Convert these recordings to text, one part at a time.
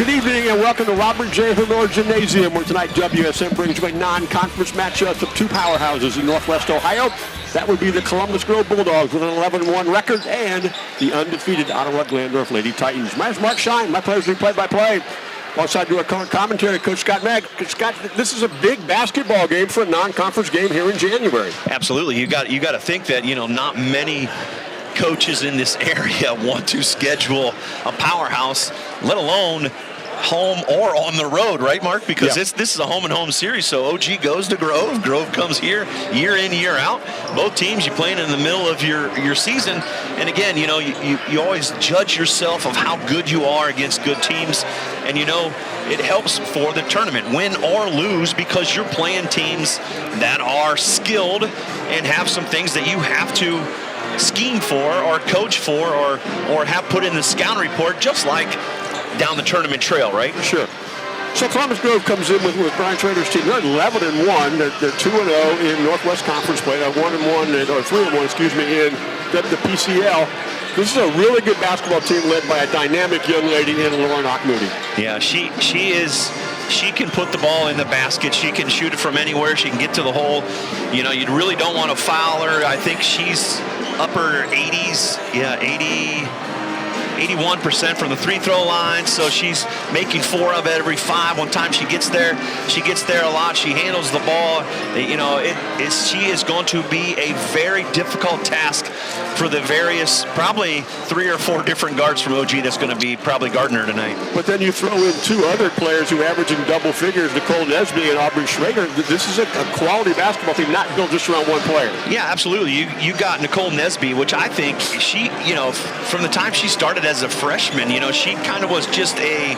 Good evening and welcome to Robert J. Hillmiller Gymnasium, where tonight WSM brings you a non-conference matchup of two powerhouses in Northwest Ohio. That would be the Columbus Grove Bulldogs with an 11-1 record and the undefeated Ottawa-Glandorf Lady Titans. My name is Mark Shine. My pleasure to be play-by-play. Alongside to our current commentary, Coach Scott Magg. Scott, this is a big basketball game for a non-conference game here in January. Absolutely. You got to think that, not many coaches in this area want to schedule a powerhouse, let alone home or on the road, right, Mark? Because this is a home and home series. So OG goes to Grove. Grove comes here year in, year out. Both teams, you playing in the middle of your season. And again, you always judge yourself of how good you are against good teams. And it helps for the tournament, win or lose, because you're playing teams that are skilled and have some things that you have to scheme for or coach for or have put in the scouting report, just like down the tournament trail, right? Sure. So Columbus Grove comes in with Brian Schrader's team. They're 11-1. They're 2-0 in Northwest Conference play. 1-1 or 3-1, excuse me, in the PCL. This is a really good basketball team led by a dynamic young lady in Lauren Ochmoody. Yeah, she can put the ball in the basket. She can shoot it from anywhere. She can get to the hole. You really don't want to foul her. I think she's upper 80s. Yeah, 81% from the free throw line, so she's making 4 of every 5. One time she gets there a lot. She handles the ball. She is going to be a very difficult task for the various, probably 3 or 4 different guards from OG that's going to be probably guarding her tonight. But then you throw in 2 other players who average in double figures, Nicole Nesby and Aubrey Schrader. This is a quality basketball team, not built just around one player. Yeah, absolutely. You got Nicole Nesby, which I think she, from the time she started as a freshman, she kind of was just a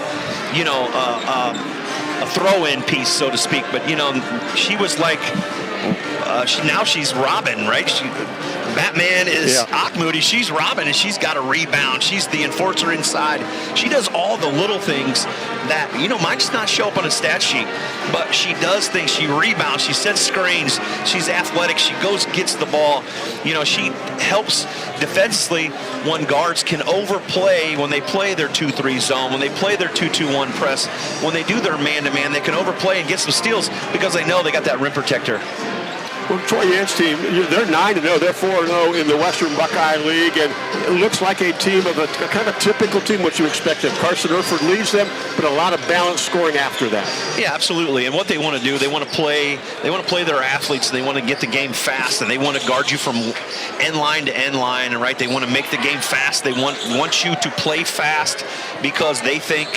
throw-in piece, so to speak. But she was like, now she's Robin, right? Batman is Ochmoody. She's Robin, and she's got a rebound. She's the enforcer inside. She does all the little things that, might just not show up on a stat sheet, but she does things. She rebounds. She sets screens. She's athletic. She gets the ball. She helps defensively when guards can overplay when they play their 2-3 zone, when they play their 2-2-1 press, when they do their man-to-man, they can overplay and get some steals because they know they got that rim protector. Well, Troy Yant's team, they're 9-0. They're 4-0 in the Western Buckeye League, and it looks like a team of a kind of typical team, what you expect of. Carson Erford leads them, but a lot of balanced scoring after that. Yeah, absolutely. And what they want to do, they want to play their athletes, and they want to get the game fast, and they want to guard you from end line to end line, and right, they want to make the game fast. They want you to play fast because they think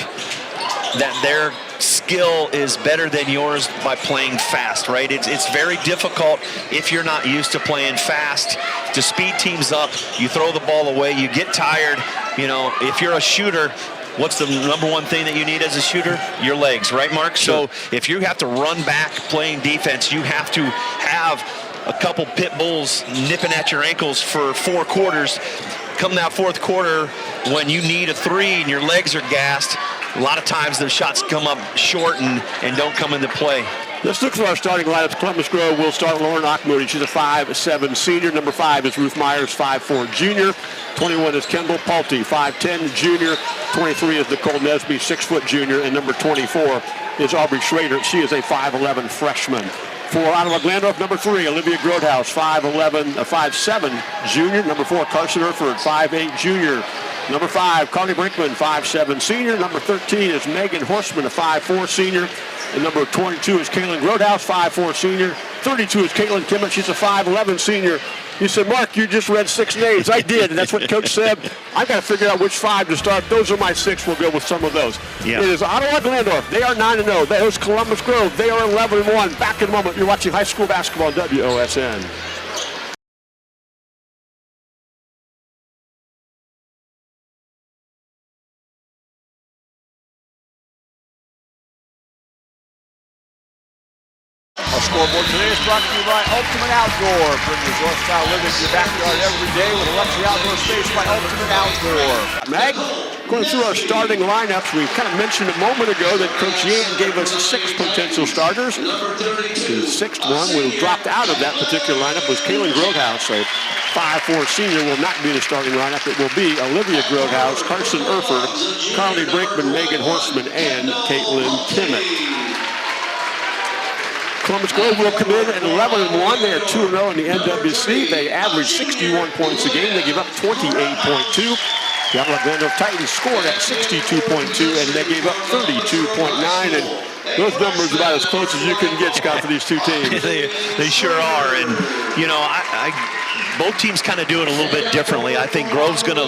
that their skill is better than yours by playing fast, right? It's very difficult if you're not used to playing fast to speed teams up. You throw the ball away, you get tired. If you're a shooter, what's the number one thing that you need as a shooter? Your legs, right, Mark? Sure. So if you have to run back playing defense, you have to have a couple pit bulls nipping at your ankles for 4 quarters. Come that 4th quarter, when you need a 3 and your legs are gassed, a lot of times the shots come up short and don't come into play. Let's look for our starting lineups. Columbus Grove will start Lauren Ochmoody. She's a 5'7" senior. Number 5 is Ruth Myers, 5'4" junior. 21 is Kendall Pulte, 5'10" junior. 23 is Nicole Nesby, 6' junior. And number 24 is Aubrey Schrader. She is a 5'11" freshman. For Ottawa-Glandorf, number 3, Olivia Grodehouse, 5'7" junior. Number 4, Carson Erford, 5'8" junior. Number 5, Carly Brinkman, 5'7" senior. Number 13 is Megan Horstman, a 5'4" senior. And number 22 is Caitlin Grodehouse, 5'4" senior. 32 is Caitlin Kimmett. She's a 5'11" senior. You said, Mark, you just read 6 names. I did, and that's what Coach said. I've got to figure out which 5 to start. Those are my 6. We'll go with some of those. Yeah. It is Ottawa-Glandorf. They are 9-0. They host Columbus Grove. They are 11-1. Back in a moment. You're watching high school basketball on WOSN. Our scoreboard today is brought to you by Ultimate Outdoor. Bring resort-style living to your backyard every day with a luxury outdoor space by Ultimate Outdoor. Mag, going through our starting lineups, we kind of mentioned a moment ago that Coach Yan gave us 6 potential starters. The 6th one who dropped out of that particular lineup was Caitlin Grodehouse. So 5'4" senior, will not be in the starting lineup. It will be Olivia Grotehouse, Carson Erford, Carly Brinkman, Megan Horstman, and Caitlin Kimmett. Columbus Grove will come in at 11-1. They are 2-0 in the NWC. They average 61 points a game. They give up 28.2. The Ottawa-Glandorf Titans scored at 62.2, and they gave up 32.9. And those numbers are about as close as you can get, Scott, for these two teams. they sure are. And, you know, both teams kind of do it a little bit differently. I think Grove's going to,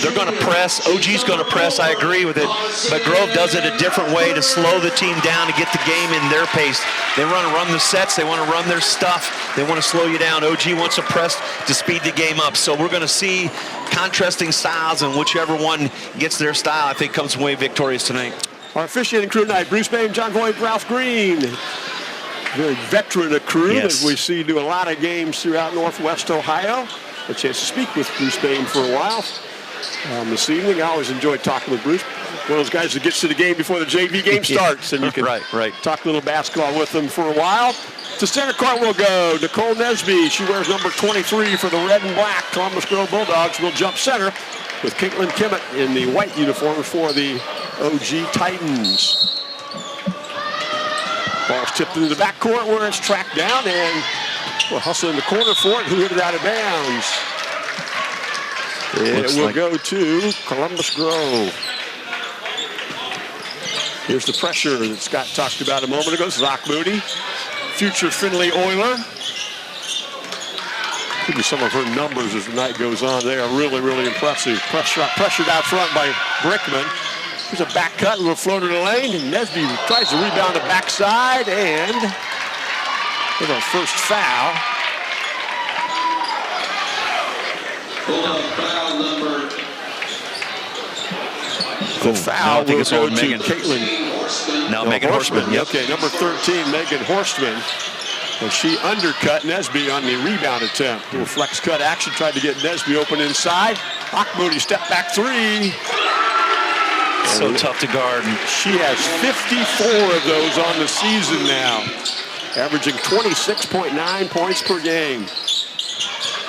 they're going to press. OG's going to press. I agree with it. But Grove does it a different way to slow the team down, to get the game in their pace. They want to run the sets. They want to run their stuff. They want to slow you down. OG wants to press to speed the game up. So we're going to see contrasting styles, and whichever one gets their style, I think, comes away victorious tonight. Our officiating crew tonight: Bruce Bain, John Voigt, Ralph Green. Very veteran crew that we see do a lot of games throughout Northwest Ohio. A chance to speak with Bruce Bain for a while this evening. I always enjoy talking with Bruce. One of those guys that gets to the game before the JV game starts, and you can talk a little basketball with them for a while. To center court will go Nicole Nesby. She wears number 23 for the red and black Columbus Grove Bulldogs. Will jump center with Caitlin Kimmett in the white uniform for the OG Titans. Ball's tipped into the backcourt where it's tracked down, and we'll hustle in the corner for it. Who hit it out of bounds? It will go to Columbus Grove. Here's the pressure that Scott talked about a moment ago. Zach Moody, future Findlay Oiler. Give you some of her numbers as the night goes on. They are really, really impressive. Pressured out front by Brickman. Here's a back cut, a little floater to the lane, and Nesby tries to rebound the backside, and with our first foul. The foul will go to Caitlin. No, Megan Horstman. Yep. Okay, number 13, Megan Horstman. And she undercut Nesby on the rebound attempt. Little flex cut action, tried to get Nesby open inside. Moody step back three. So tough to guard. She has 54 of those on the season now, averaging 26.9 points per game.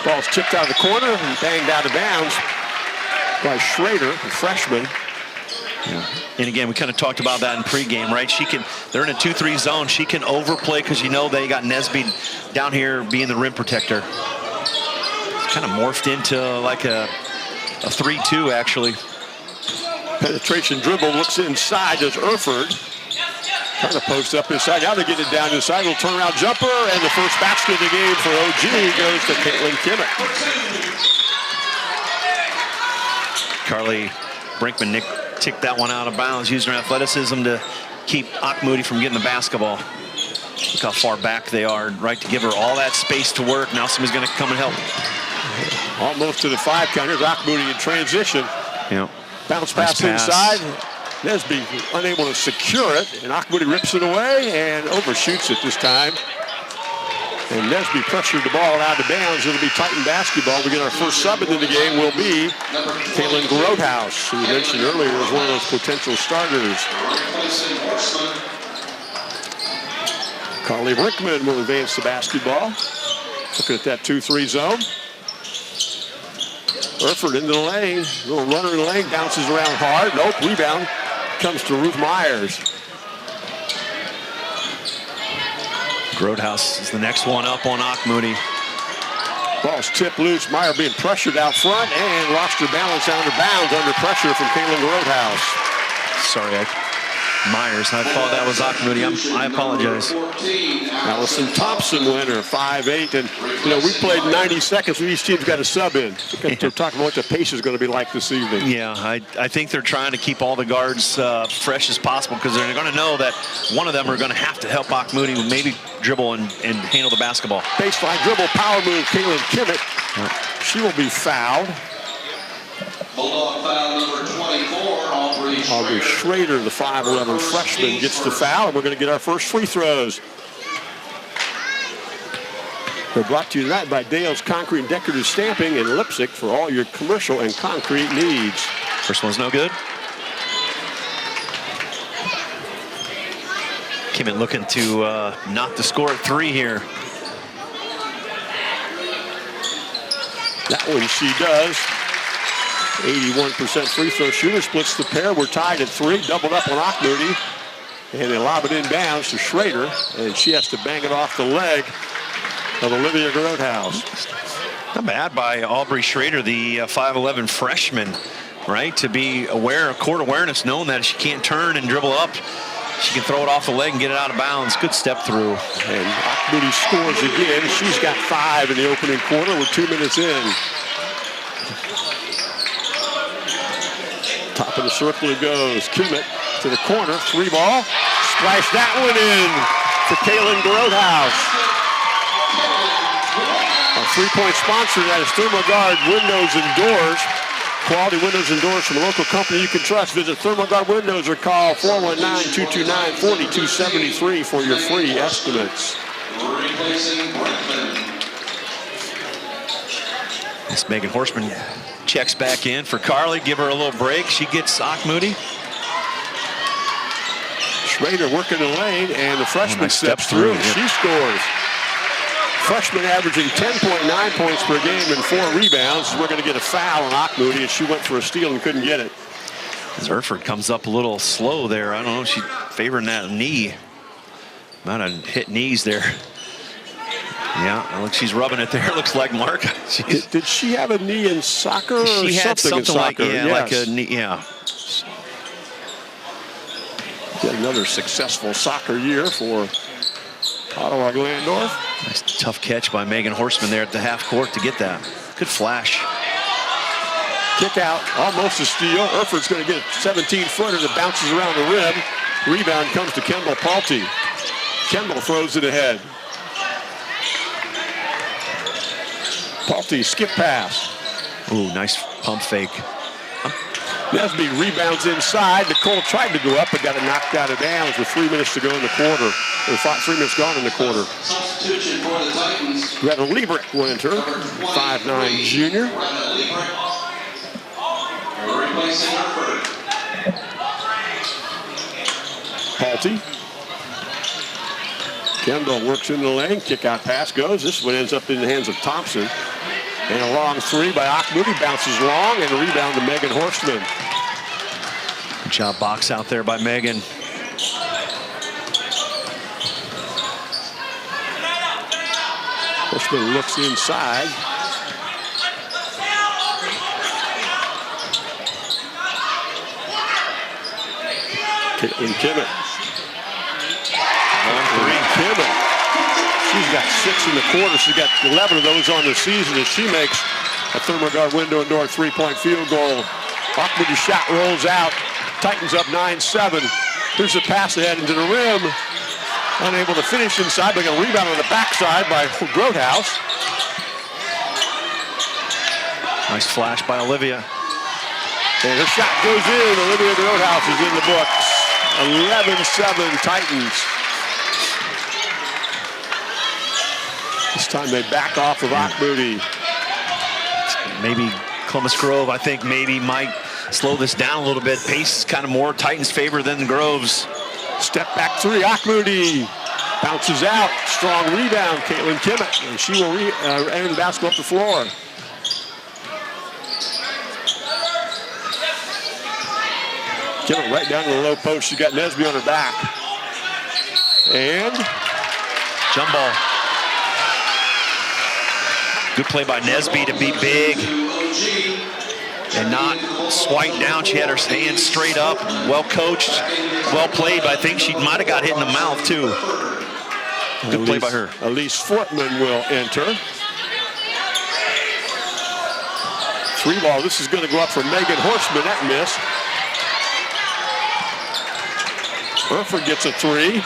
Ball's tipped out of the corner and banged out of bounds by Schrader, the freshman. Yeah. And again, we kind of talked about that in pregame, right? They're in a 2-3 zone. She can overplay because you know they got Nesby down here being the rim protector. It's kind of morphed into like a 3-2 actually. Penetration dribble, looks inside, does Erford. Trying to post up inside. Now they get it down inside. Little turnaround jumper, and the first basket of the game for OG goes to Caitlin Kimmett. Carly Brinkman ticked that one out of bounds, using her athleticism to keep Moody from getting the basketball. Look how far back they are, right, to give her all that space to work. Now somebody's going to come and help. Almost to the 5 count. Here's Moody in transition. Yep. Bounce pass inside. Nesby unable to secure it, and Moody rips it away and overshoots it this time. And Nesby pressured the ball out of bounds. It'll be Titan basketball. We get our first sub into the game will be Caitlin Grotehouse, who we mentioned earlier as one of those potential starters. Carly Brinkman will advance the basketball. Looking at that 2-3 zone. Erford into the lane. Little runner in the lane, bounces around hard. Nope, rebound comes to Ruth Myers. Grotehouse is the next one up on Moody. Ball's tipped loose. Meyer being pressured out front and lost her balance out of bounds under pressure from Caitlin Grotehouse. Sorry, Myers. I thought that was Moody. I apologize. Allison Thompson winner, 5'8", and you know we played 90 seconds. Each team's got a sub in. We're talking about what the pace is going to be like this evening. Yeah, I think they're trying to keep all the guards fresh as possible because they're going to know that one of them are going to have to help Moody maybe dribble and handle the basketball. Baseline dribble, power move, Caitlin Kimmett. She will be fouled. Bulldog foul number 24, Aubrey Schrader, the 5'11" freshman, gets the foul, and we're going to get our first free throws. They're brought to you tonight by Dale's Concrete and Decorative Stamping in Leipzig for all your commercial and concrete needs. First one's no good. Kimmett looking to knock the score at 3 here. one she does. 81% free throw shooter, splits the pair. We're tied at 3, doubled up on Akmoudi. And they lob it inbounds to Schrader, and she has to bang it off the leg of Olivia Grothaus. Not bad by Aubrey Schrader, the 5'11 freshman, right? To be aware of court awareness, knowing that she can't turn and dribble up. She can throw it off the leg and get it out of bounds. Good step through. And Akmoudi scores again. She's got 5 in the opening quarter with 2 minutes in. Top of the circle it goes. Kimmett to the corner. 3 ball. Splash that one in for Kaylin Grothaus. Our 3-point sponsor, that is Thermogard Windows and Doors. Quality windows and doors from a local company you can trust. Visit Thermogard Windows or call 419-229-4273 for your free estimates. Miss Megan Horseman checks back in for Carly. Give her a little break. She gets Akmoudi. Schrader working the lane, and the freshman steps through, and she scores. Freshman averaging 10.9 points per game and 4 rebounds. We're going to get a foul on Akmoudi, and she went for a steal and couldn't get it. As Erford comes up a little slow there. I don't know if she's favoring that knee. Might have hit knees there. Yeah, look, she's rubbing it there. Looks like Mark. Did she have a knee in soccer or she had something like, yeah, yes. like a knee, yeah. Yet another successful soccer year for Ottawa-Glandorf. Nice tough catch by Megan Horseman there at the half court to get that. Good flash. Kick out, almost a steal. Erford's going to get a 17-footer that bounces around the rim. Rebound comes to Kendall Palte. Kendall throws it ahead. Palte skip pass. Ooh, nice pump fake. Nesby rebounds inside. Nicole tried to go up but got it knocked out of bounds with 3 minutes to go in the quarter. Or 3 minutes gone in the quarter. Substitution for the Titans. Greta Liebrick will enter, 5'9" junior. Replacing Erford. Palte. Kendall works in the lane. Kick out pass goes. This one ends up in the hands of Thompson. And a long 3 by Akmoudi, bounces long, and a rebound to Megan Horstman. Good job box out there by Megan. Horstman looks inside. Caitlin Kimmett. Long 3, Kimmett. She's got 6 in the quarter. She's got 11 of those on the season as she makes a Thermogard window and door 3-point field goal. Akmoudi's shot rolls out. Titans up 9-7. Here's a pass ahead into the rim. Unable to finish inside, but a rebound on the backside by Grothaus. Nice flash by Olivia. And her shot goes in. Olivia Grothaus is in the books. 11-7 Titans. This time they back off of Akmoudi. Maybe Columbus Grove, I think, maybe might slow this down a little bit. Pace is kind of more Titans' favor than Grove's. Step back 3, Akmoudi bounces out. Strong rebound, Caitlin Kimmett. And she will enter the basketball up the floor. Kimmett right down to the low post. She's got Nesby on her back. And jump ball. Good play by Nesby to be big and not swipe down. She had her hands straight up. Well coached, well played, but I think she might have got hit in the mouth too. Good play by her. Elise Fortman will enter. 3 ball. This is going to go up for Megan Horstman. That miss. Erford gets a 3.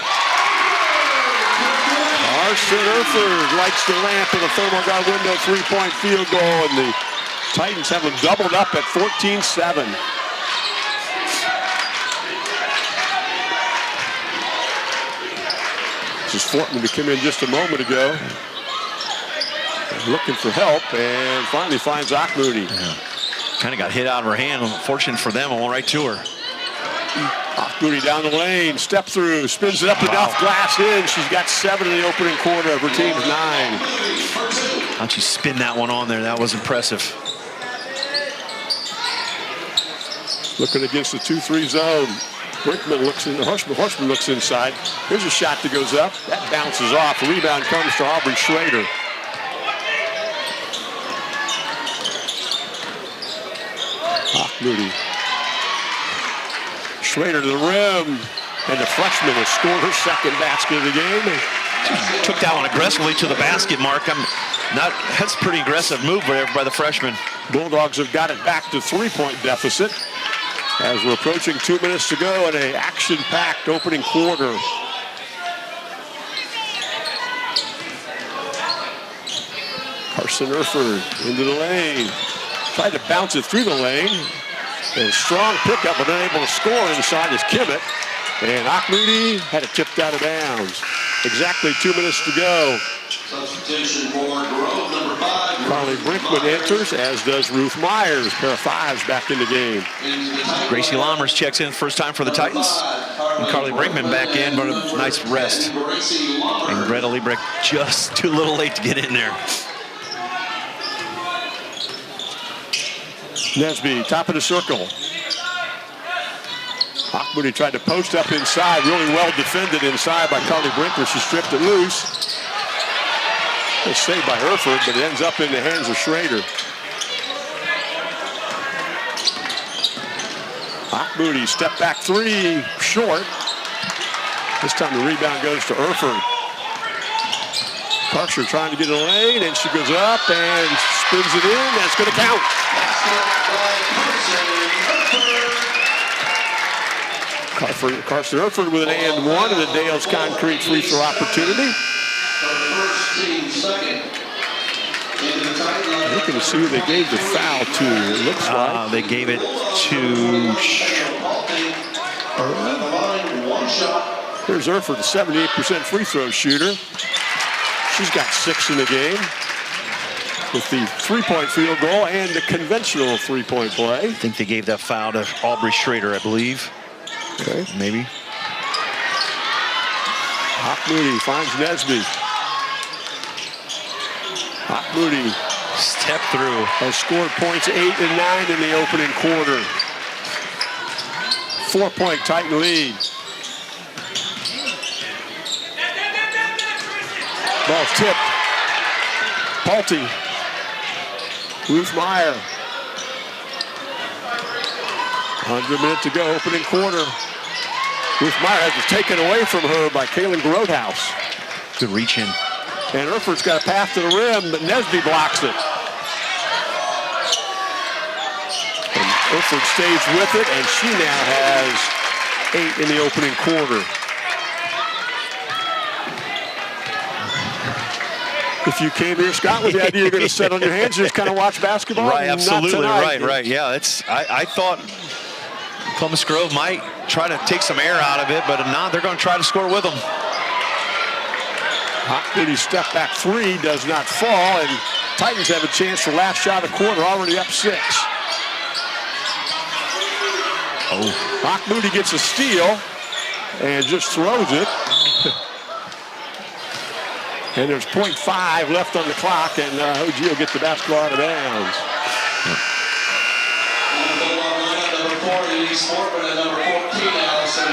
Arson Erford lights the lamp with a Thermogard window 3-point field goal, and the Titans have them doubled up at 14-7. This is Fortman who came in just a moment ago. Looking for help and finally finds Akmoudi. Yeah. Kind of got hit out of her hand. Unfortunate for them, I went right to her. Akmoudi down the lane, step through, spins it up and off glass in. She's got 7 in the opening quarter of her team's 9. How'd you spin that one on there? That was impressive. Looking against the 2-3 zone. Brinkman looks in, Horseman looks inside. Here's a shot that goes up. That bounces off. The rebound comes to Aubrey Schrader. Moody. Schrader to the rim. And the freshman has scored her second basket of the game. She took that one aggressively to the basket, Mark. That's a pretty aggressive move there by the freshman. Bulldogs have got it back to 3-point deficit as we're approaching 2 minutes to go in an action-packed opening quarter. Carson Erford into the lane. Tried to bounce it through the lane. And a strong pickup, but unable to score inside is Kimmett. And Moody had it tipped out of bounds. Exactly 2 minutes to go. Substitution for Grove, number 5. Carly Brinkman enters, as does Ruth Myers. Pair of 5s back in the game. Gracie Lammers checks in first time for the Titans. And Carly Brinkman back in, but a nice rest. And Greta Liebrecht just too little late to get in there. Nesby, top of the circle. Moody tried to post up inside, really well defended inside by Carly Brinkman. She stripped it loose. It's saved by Erford, but it ends up in the hands of Schrader. Moody, step back three, short. This time the rebound goes to Erford. Karcher trying to get in the lane, and she goes up and spins it in. That's going to count. Carson Erford with an and one, and the Dale's Concrete free throw opportunity. Looking to see who they gave the foul to. It looks like they gave it to. Here's Erford, a 78% free throw shooter. She's got 6 in the game with the 3-point field goal and the conventional 3-point play. I think they gave that foul to Aubrey Schrader, I believe. Okay. Maybe. Moody finds Nesby. Moody. Step through. Has scored points 8 and 9 in the opening quarter. 4-point Titan lead. Ball's tipped. Paulty. Ruth Meyer. 100 minutes to go, opening quarter. Ruth Meyer has it taken away from her by Kaylin Grotehouse. Good reach in. And Erford's got a path to the rim, but Nesby blocks it. And Erford stays with it, and she now has 8 in the opening quarter. If you came here, Scott, with the idea you're going to sit on your hands and just kind of watch basketball? Right, absolutely, right. Yeah, I thought Columbus Grove might try to take some air out of it, but they're going to try to score with them. Moody step back three does not fall, and Titans have a chance for last shot of the quarter, already up 6. Moody gets a steal and just throws it. And there's 0.5 left on the clock, and OG will get the basketball out of bounds.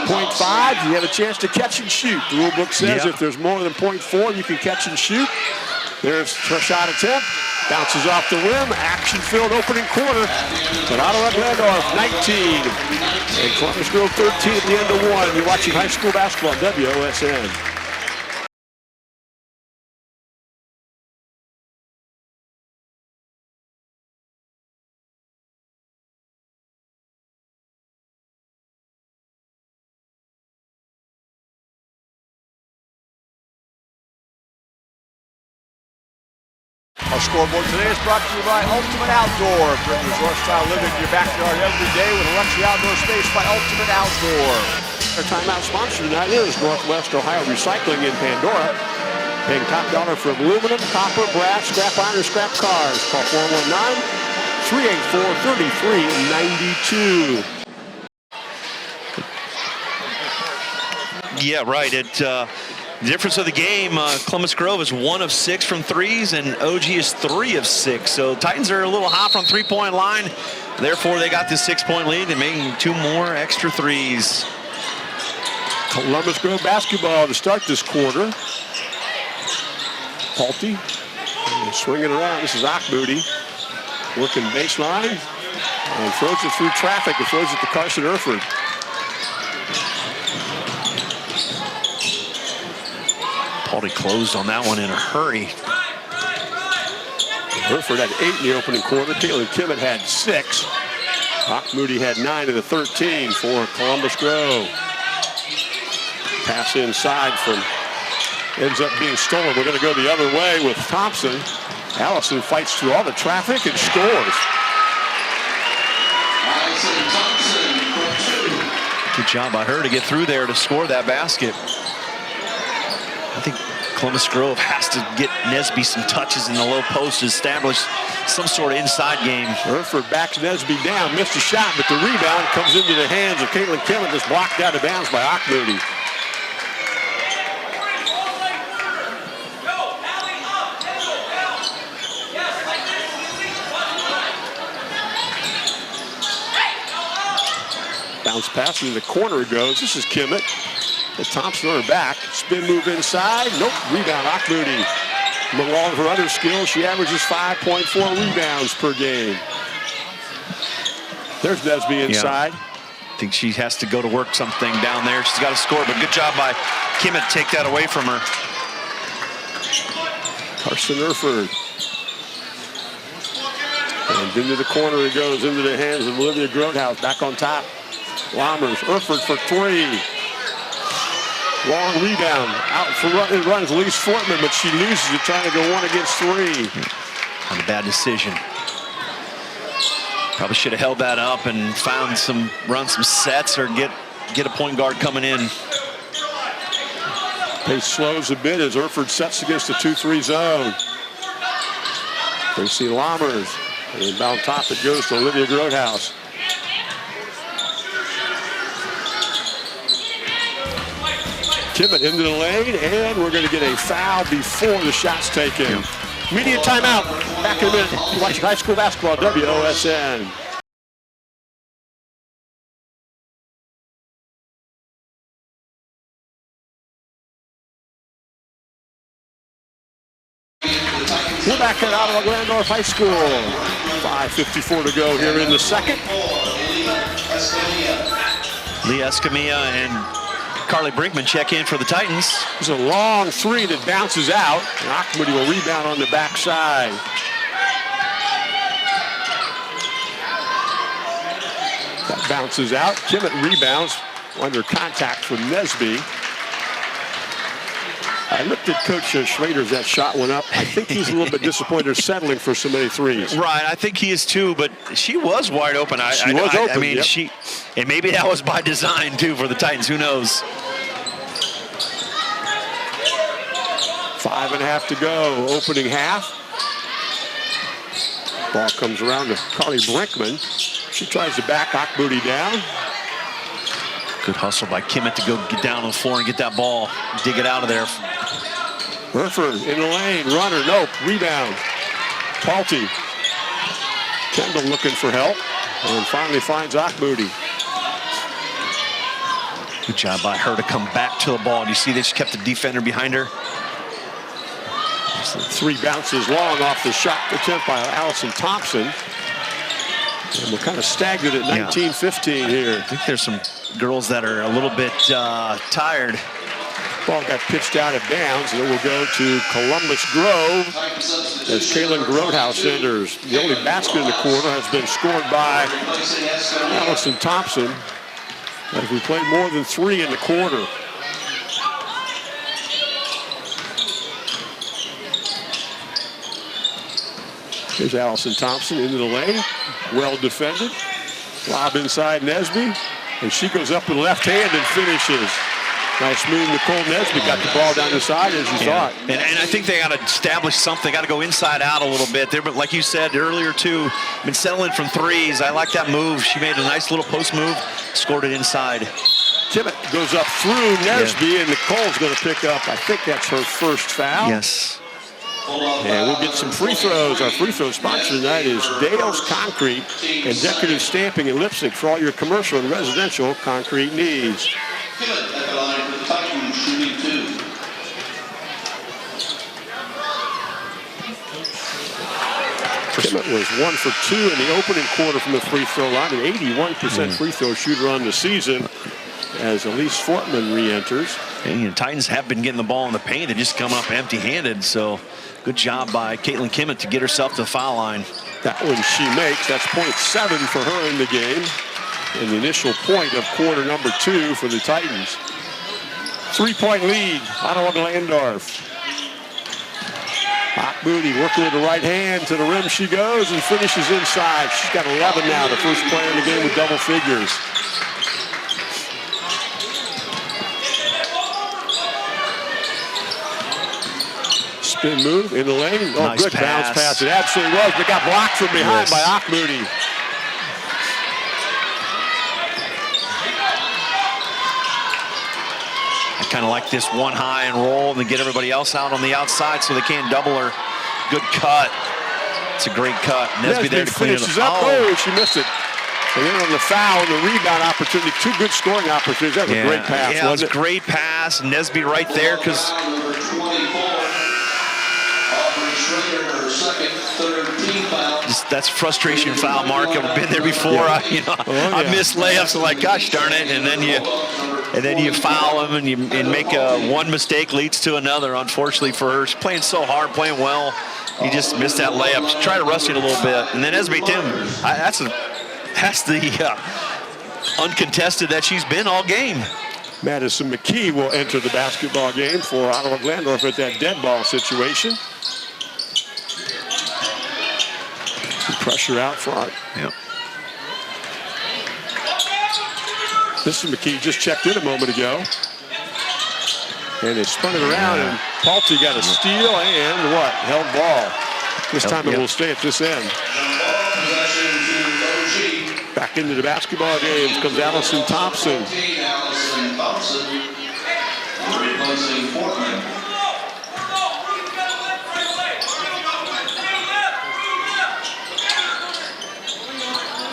0.5, you have a chance to catch and shoot. The rule book says if there's more than 0.4, you can catch and shoot. There's a shot attempt. Bounces off the rim. Action-filled opening quarter. But Ottawa-Glandorf 19. And Columbus Grove 13 at the end of 1. You're watching high school basketball on WOSN. Our scoreboard today is brought to you by Ultimate Outdoor. Bring resort-style living to your backyard every day with a luxury outdoor space by Ultimate Outdoor. Our timeout sponsor tonight is Northwest Ohio Recycling in Pandora. Paying top dollar for aluminum, copper, brass, scrap iron, or scrap cars. Call 419-384-3392. Yeah, right. The difference of the game, Columbus Grove is 1 of 6 from threes, and OG is 3 of 6. So Titans are a little hot from three-point line. Therefore, they got this 6-point lead and making 2 more extra threes. Columbus Grove basketball to start this quarter. Palte swinging around. This is Akmoody working baseline and throws it through traffic and throws it to Carson Erford. Palte closed on that one in a hurry. Erford had 8 in the opening quarter. Caitlin Kimmett had 6. Akmoody had 9 of the 13 for Columbus Grove. Pass inside from ends up being stolen. We're going to go the other way with Thompson. Allison fights through all the traffic and scores. Allison Thompson for 2. Good job by her to get through there to score that basket. I think Columbus Grove has to get Nesby some touches in the low post to establish some sort of inside game. Erford backs Nesby down, missed a shot, but the rebound comes into the hands of Caitlin Kimmett, just blocked out of bounds by Akmoody. Bounce pass in the corner it goes. This is Kimmett. As Thompson on her back. Spin move inside. Nope. Rebound. Akmoody. Along with her other skills, she averages 5.4 rebounds per game. There's Nesby inside. I think she has to go to work something down there. She's got to score, but good job by Kimmett to take that away from her. Carson Erford. And into the corner it goes, into the hands of Olivia Grotehouse. Back on top. Lammers. Erford for 3. Long rebound. Out for it runs Elise Fortman, but she loses it trying to go 1 against 3. Not a bad decision. Probably should have held that up and run some sets or get a point guard coming in. Pace slows a bit as Erford sets against the 2-3 zone. Tracy Lammers. And down top it goes to Olivia Grotehouse. Kimmett into the lane, and we're going to get a foul before the shot's taken. Media timeout. Back in a minute. You're watching high school basketball, WOSN. We're back at Ottawa-Glandorf High School. 5:54 to go here in the second. Lee Escamilla and Carly Brinkman check in for the Titans. There's a long 3 that bounces out. And Akmoody will rebound on the backside. That bounces out. Kimmett rebounds under contact from Nesby. I looked at Coach Schrader's that shot went up. I think he's a little bit disappointed settling for so many threes. Right, I think he is too, but she was wide open. She was open, I mean, yep. And maybe that was by design too for the Titans, who knows? 5.5 to go, opening half. Ball comes around to Carly Brinkman. She tries to back Akmoody down. Good hustle by Kimmett to go get down on the floor and get that ball, dig it out of there. Erford in the lane, runner, nope, rebound. Palte. Kendall looking for help and finally finds Akmoody. Good job by her to come back to the ball. Do you see this? She kept the defender behind her. 3 bounces long off the shot attempt by Allison Thompson. And we're kind of stagnant at 19-15 here. I think there's some girls that are a little bit tired. Ball got pitched out of bounds, and it will go to Columbus Grove as Kaylin Grotehouse enters. The only basket in the quarter has been scored by Allison Thompson as we played more than 3 in the quarter. Here's Allison Thompson into the lane. Well defended. Lob inside Nesby. And she goes up with the left hand and finishes. Nice move. Nicole Nesby got the ball down the side as you thought. And I think they got to establish something. Got to go inside out a little bit. They're, like you said earlier too, been settling from threes. I like that move. She made a nice little post move. Scored it inside. Kimmett goes up through Nesby, and Nicole's going to pick up, I think that's her first foul. Yes. And we'll get some free throws. Our free throw sponsor tonight is Dale's Concrete and Decorative Stamping and Lipstick for all your commercial and residential concrete needs. Kimmett at the line for the Titans, shooting 2. Kimmett was 1 for 2 in the opening quarter from the free throw line, an 81% free throw shooter on the season as Elise Fortman re-enters. And, you know, Titans have been getting the ball in the paint. They just come up empty-handed. So good job by Caitlin Kimmett to get herself to the foul line. That one she makes. That's .7 for her in the game. And the initial point of quarter number 2 for the Titans. 3-point lead, Ottawa-Glandorf. Moody working with the right hand to the rim she goes and finishes inside. She's got 11 now, the first player in the game with double figures. Spin move in the lane. Oh, nice good pass. bounce pass. It absolutely was, but got blocked from behind by Moody. I kind of like this one high and roll and then get everybody else out on the outside so they can't double her. Good cut. It's a great cut. Nesby there to clean it up. Oh, she missed it. And then on the foul and the rebound opportunity, 2 good scoring opportunities. That was a great pass, yeah, wasn't it was a great pass. Nesby right there because that's frustration foul, Mark. I've been there before. I miss layups. I'm like, gosh darn it. And then you foul them and make one mistake leads to another. Unfortunately for her, she's playing so hard, playing well. You just missed that layup. She tried to rush it a little bit. And then Nesby Tim, that's the uncontested that she's been all game. Madison McKee will enter the basketball game for Ottawa-Glandorf at that dead ball situation. Pressure out front. Yep. This is McKee, just checked in a moment ago. And they spun it around, and Palte got a steal and what? Held ball. This time it will stay at this end. Back into the basketball game comes Allison Thompson. Allison Thompson replacing Portman.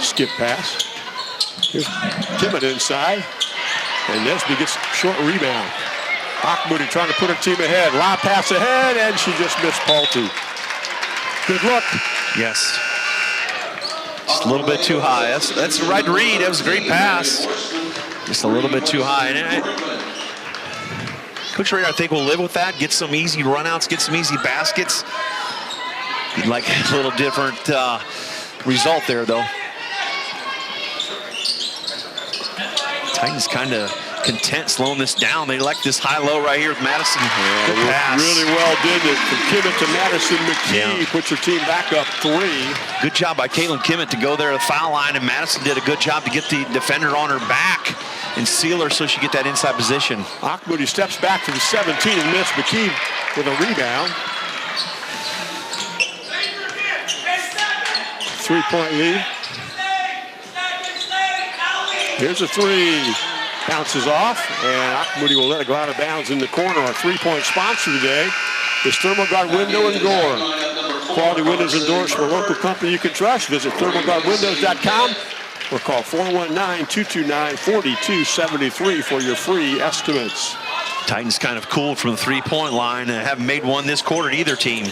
Skip pass. Here's Kimmett inside. And Nesby gets a short rebound. Moody trying to put her team ahead. Lob pass ahead, and she just missed Palte. Good look. Yes. Just a little bit too high. That's the right read. That was a great pass. Just a little bit too high. And Coach Rader, I think, will live with that. Get some easy runouts, get some easy baskets. You'd like a little different result there, though. Titans kind of content slowing this down. They like this high-low right here with Madison. Good pass. Really well did it from Kimmett to Madison McKee. Puts her team back up 3. Good job by Caitlin Kimmett to go there to the foul line, and Madison did a good job to get the defender on her back and seal her so she get that inside position. Moody steps back to the 17 and missed. McKee with a rebound. 3-point lead. Here's a 3. Bounces off, and Moody will let it go out of bounds in the corner. Our 3-point sponsor today is Thermalguard Window and Door. Quality windows endorsed from a local company you can trust. Visit thermalguardwindows.com or call 419-229-4273 for your free estimates. Titans kind of cooled from the 3-point line and haven't made one this quarter to either team.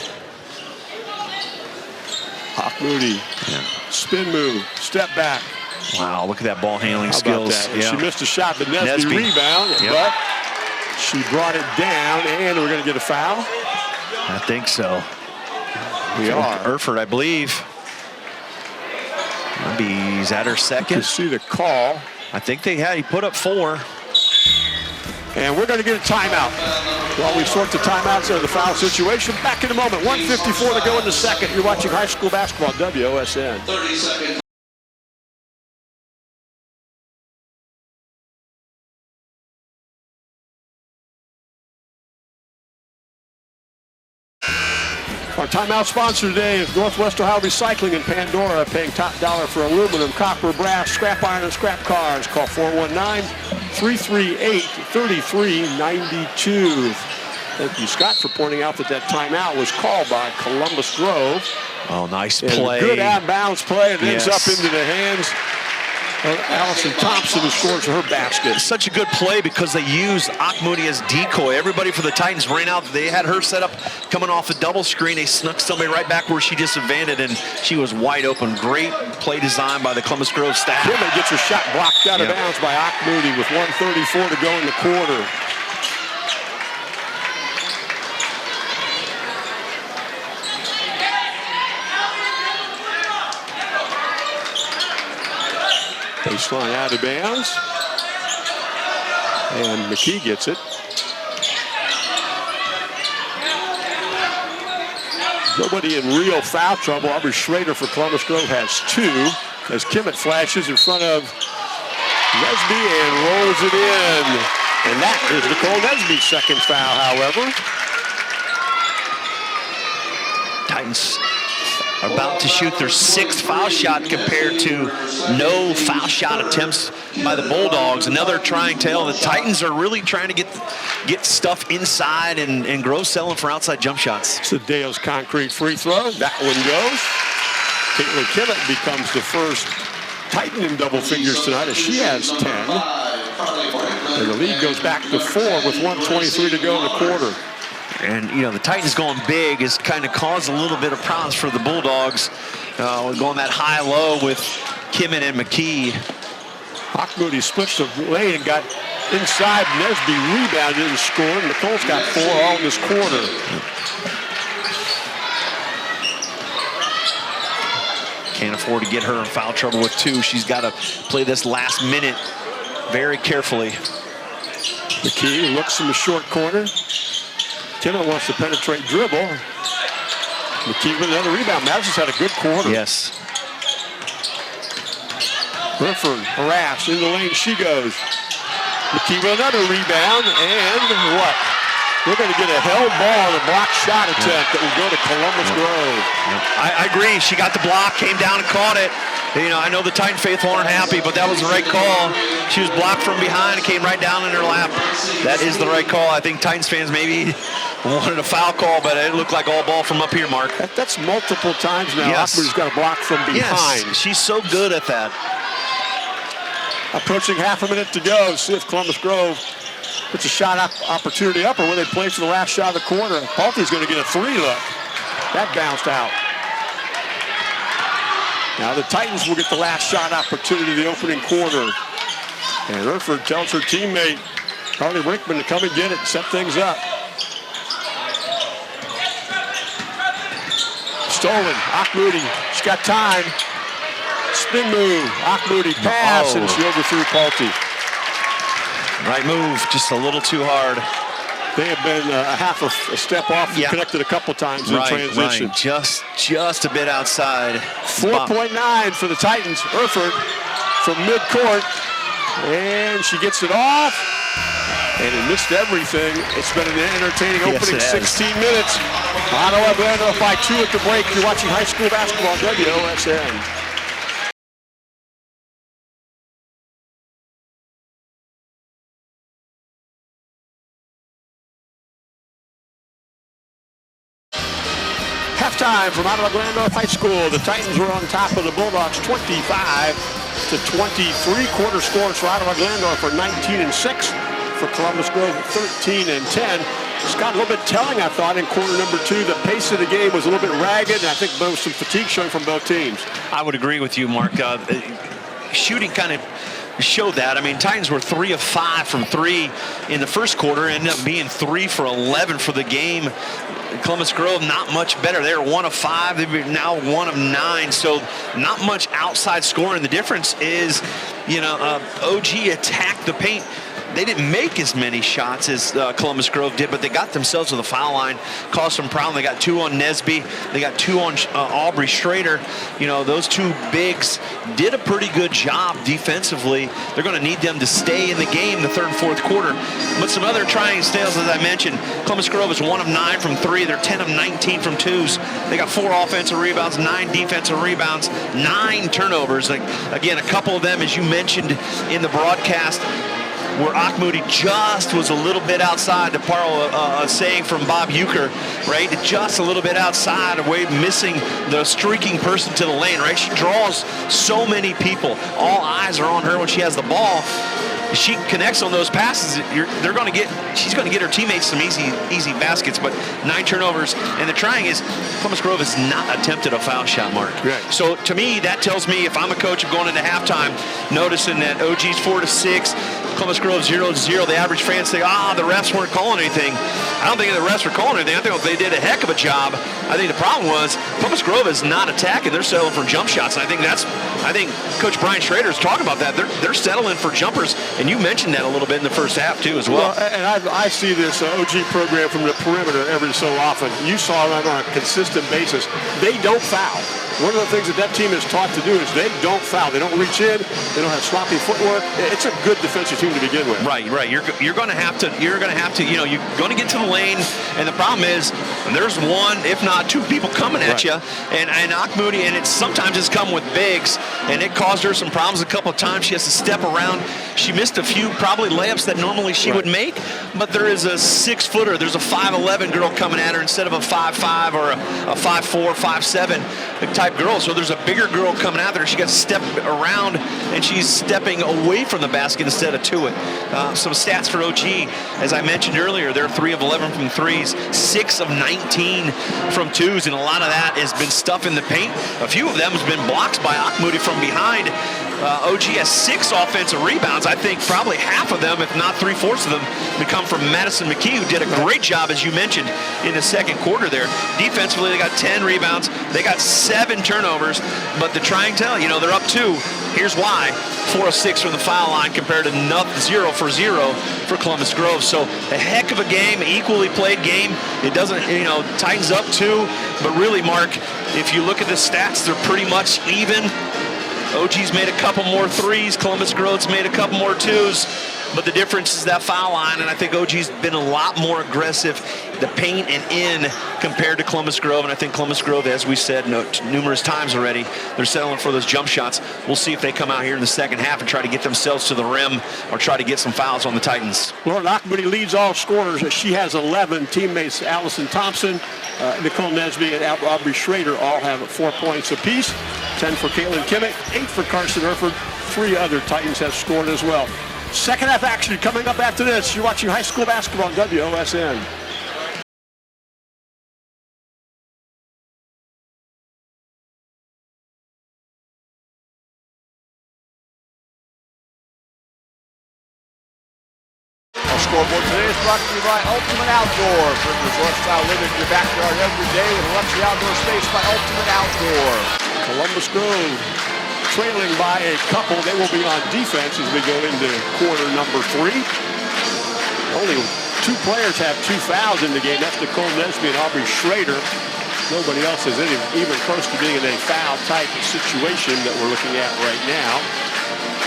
Moody, spin move, step back. Wow, look at that ball handling skills. Yeah. She missed a shot, but Nesby rebound, but she brought it down, and we're going to get a foul. I think so. We are. Erford, I believe. Maybe he's at her second. You see the call. I think he put up 4. And we're going to get a timeout. While we sort the timeouts of the foul situation, back in a moment. 1:54 to go in the second. You're watching high school basketball, WOSN. 30 seconds. Our timeout sponsor today is Northwest Ohio Recycling in Pandora, paying top dollar for aluminum, copper, brass, scrap iron, and scrap cars. Call 3:38:33:92. Thank you, Scott, for pointing out that timeout was called by Columbus Grove. Oh, nice And play. good out-of-bounds play. It ends Yes. up into the hands of Allison Thompson, who scores her basket. Such a good play because they used Akmoudi as decoy. Everybody for the Titans ran out. They had her set up coming off a double screen. They snuck somebody right back where she disadvantaged, and she was wide open. Great play design by the Columbus Grove staff. Kimmett gets her shot blocked out of bounds by Akmoudi with 1:34 to go in the quarter. Baseline out of bounds. And McKee gets it. Nobody in real foul trouble. Aubrey Schrader for Columbus Grove has 2 as Kimmett flashes in front of Nesby and rolls it in. And that is Nicole Nesby's second foul, however. Titans are about to shoot their 6th foul shot compared to no foul shot attempts by the Bulldogs. Another trying tale. The Titans are really trying to get stuff inside and Grove selling for outside jump shots. Cedeo's concrete free throw. That one goes. Caitlin Kimmett becomes the first Titan in double figures tonight as she has 10. And the lead goes back to 4 with 1:23 to go in the quarter. And, you know, the Titans going big has kind of caused a little bit of problems for the Bulldogs. Going that high-low with Kimmett and McKee. Akmoudi splits the lane and got inside. Nesby rebounded and scored. Nicole's got 4 all in this quarter. Can't afford to get her in foul trouble with 2. She's got to play this last minute very carefully. McKee looks in the short corner. Kimmett wants to penetrate dribble. McKee with another rebound. Madison's had a good quarter. Yes. Burford harassed in the lane. She goes. McKee with another rebound. And what? We're going to get a held ball on a block shot attempt that will go to Columbus Grove. I agree. She got the block, came down and caught it. You know, I know the Titan faithful aren't happy, but that was the right call. She was blocked from behind and came right down in her lap. That is the right call. I think Titans fans maybe wanted a foul call, but it looked like all ball from up here, Mark. That's multiple times now. Yes. Akmoudi's got a block from behind. Yes, she's so good at that. Approaching half a minute to go. See if Columbus Grove puts a shot opportunity up or where they play for the last shot of the quarter. Palte's going to get a 3 look. That bounced out. Now the Titans will get the last shot opportunity of the opening quarter. And Herford tells her teammate, Carly Rickman, to come and get it and set things up. Stolen. Akmoudi. She's got time. Spin move. Akmoudi pass, and she overthrew Palte. Right move, just a little too hard. They have been a half a step off and connected a couple times in transition. Right. Just a bit outside. 4.9 for the Titans. Herford from midcourt. And she gets it off. And it missed everything. It's been an entertaining opening 16 minutes. Ottawa-Glandorf by 2 at the break. You're watching high school basketball, WOSN. Halftime from Ottawa-Glandorf High School. The Titans were on top of the Bulldogs 25-23. Quarter scores for Ottawa-Glandorf are 19-6. For Columbus Grove, 13-10. Scott, a little bit telling, I thought, in quarter number 2. The pace of the game was a little bit ragged, and I think there was some fatigue showing from both teams. I would agree with you, Mark. Shooting kind of showed that. I mean, Titans were 3 of 5 from 3 in the first quarter, ended up being 3 for 11 for the game. Columbus Grove not much better. They're 1 of 5. They're now 1 of 9. So not much outside scoring. The difference is, you know, OG attacked the paint. They didn't make as many shots as Columbus Grove did, but they got themselves to the foul line, caused some problem. They got 2 on Nesby. They got 2 on Aubrey Schrader. You know, those 2 bigs did a pretty good job defensively. They're going to need them to stay in the game the third and fourth quarter. But some other trying tales, as I mentioned, Columbus Grove is 1 of 9 from 3. They're 10 of 19 from 2s. They got 4 offensive rebounds, 9 defensive rebounds, 9 turnovers. Like, again, a couple of them, as you mentioned in the broadcast, where Akmoody just was a little bit outside, to borrow a saying from Bob Euchre, right? Just a little bit outside, away, missing the streaking person to the lane, right? She draws so many people. All eyes are on her when she has the ball. She connects on those passes. She's going to get her teammates some easy baskets, but 9 turnovers. And the trying is, Columbus Grove has not attempted a foul shot, Mark. Right. So to me, that tells me, if I'm a coach, I'm going into halftime, noticing that OG's 4-6, Columbus Grove 0-0. The average fans say, the refs weren't calling anything. I don't think the refs were calling anything. I think they did a heck of a job. I think the problem was Columbus Grove is not attacking. They're settling for jump shots. And I think Coach Brian Schrader is talking about that. They're settling for jumpers, and you mentioned that a little bit in the first half too as well. And I see this OG program from the perimeter every so often. You saw it on a consistent basis. They don't foul. One of the things that team is taught to do is they don't foul. They don't reach in. They don't have sloppy footwork. It's a good defensive team to begin with. Right. You're going to have to. You're going to get to the lane, and the problem is there's one, if not 2 people coming at you, and Akmoody, and sometimes it's come with bigs, and it caused her some problems a couple of times. She has to step around. She missed a few probably layups that normally she would make, but there is a 6-footer. There's a 5'11" girl coming at her instead of a 5'5" or a 5'4", 5'7" type girl. So there's a bigger girl coming out there. She got to step around, and she's stepping away from the basket instead of to it. Some stats for OG, as I mentioned earlier, they're 3 of 11 from threes, 6 of 19 from twos, and a lot of that has been stuff in the paint. A few of them has been blocks by Akmoody from behind. OG has 6 offensive rebounds. I think probably half of them, if not 3/4 of them, would come from Madison McKee, who did a great job, as you mentioned, in the second quarter there. Defensively, they got 10 rebounds. They got 7 turnovers, but the trying tell, they're up 2. Here's why. 4 of 6 from the foul line compared to 0 for 0 for Columbus Grove. So a heck of a game, equally played game. It doesn't, Titans up 2, but really, Mark, if you look at the stats, they're pretty much even. OG's made a couple more threes. Columbus Grove's made a couple more twos. But the difference is that foul line, and I think OG's been a lot more aggressive, the paint and in, compared to Columbus Grove. And I think Columbus Grove, as we said numerous times already, they're settling for those jump shots. We'll see if they come out here in the second half and try to get themselves to the rim or try to get some fouls on the Titans. Lauren Akmoody leads all scorers. She has 11. Teammates Allison Thompson, Nicole Nesby, and Aubrey Schrader all have 4 points apiece. 10 for Caitlin Kimmick, 8 for Carson Erford. 3 other Titans have scored as well. Second half action coming up after this. You're watching high school basketball on WOSN. Our scoreboard today is brought to you by Ultimate Outdoor. Bring resort-style living to your backyard every day with a luxury outdoor space by Ultimate Outdoor. Columbus Grove trailing by a couple. They will be on defense as we go into quarter number 3. Only 2 players have 2 fouls in the game. That's Nicole Nesby and Aubrey Schrader. Nobody else is even close to being in a foul-type situation that we're looking at right now.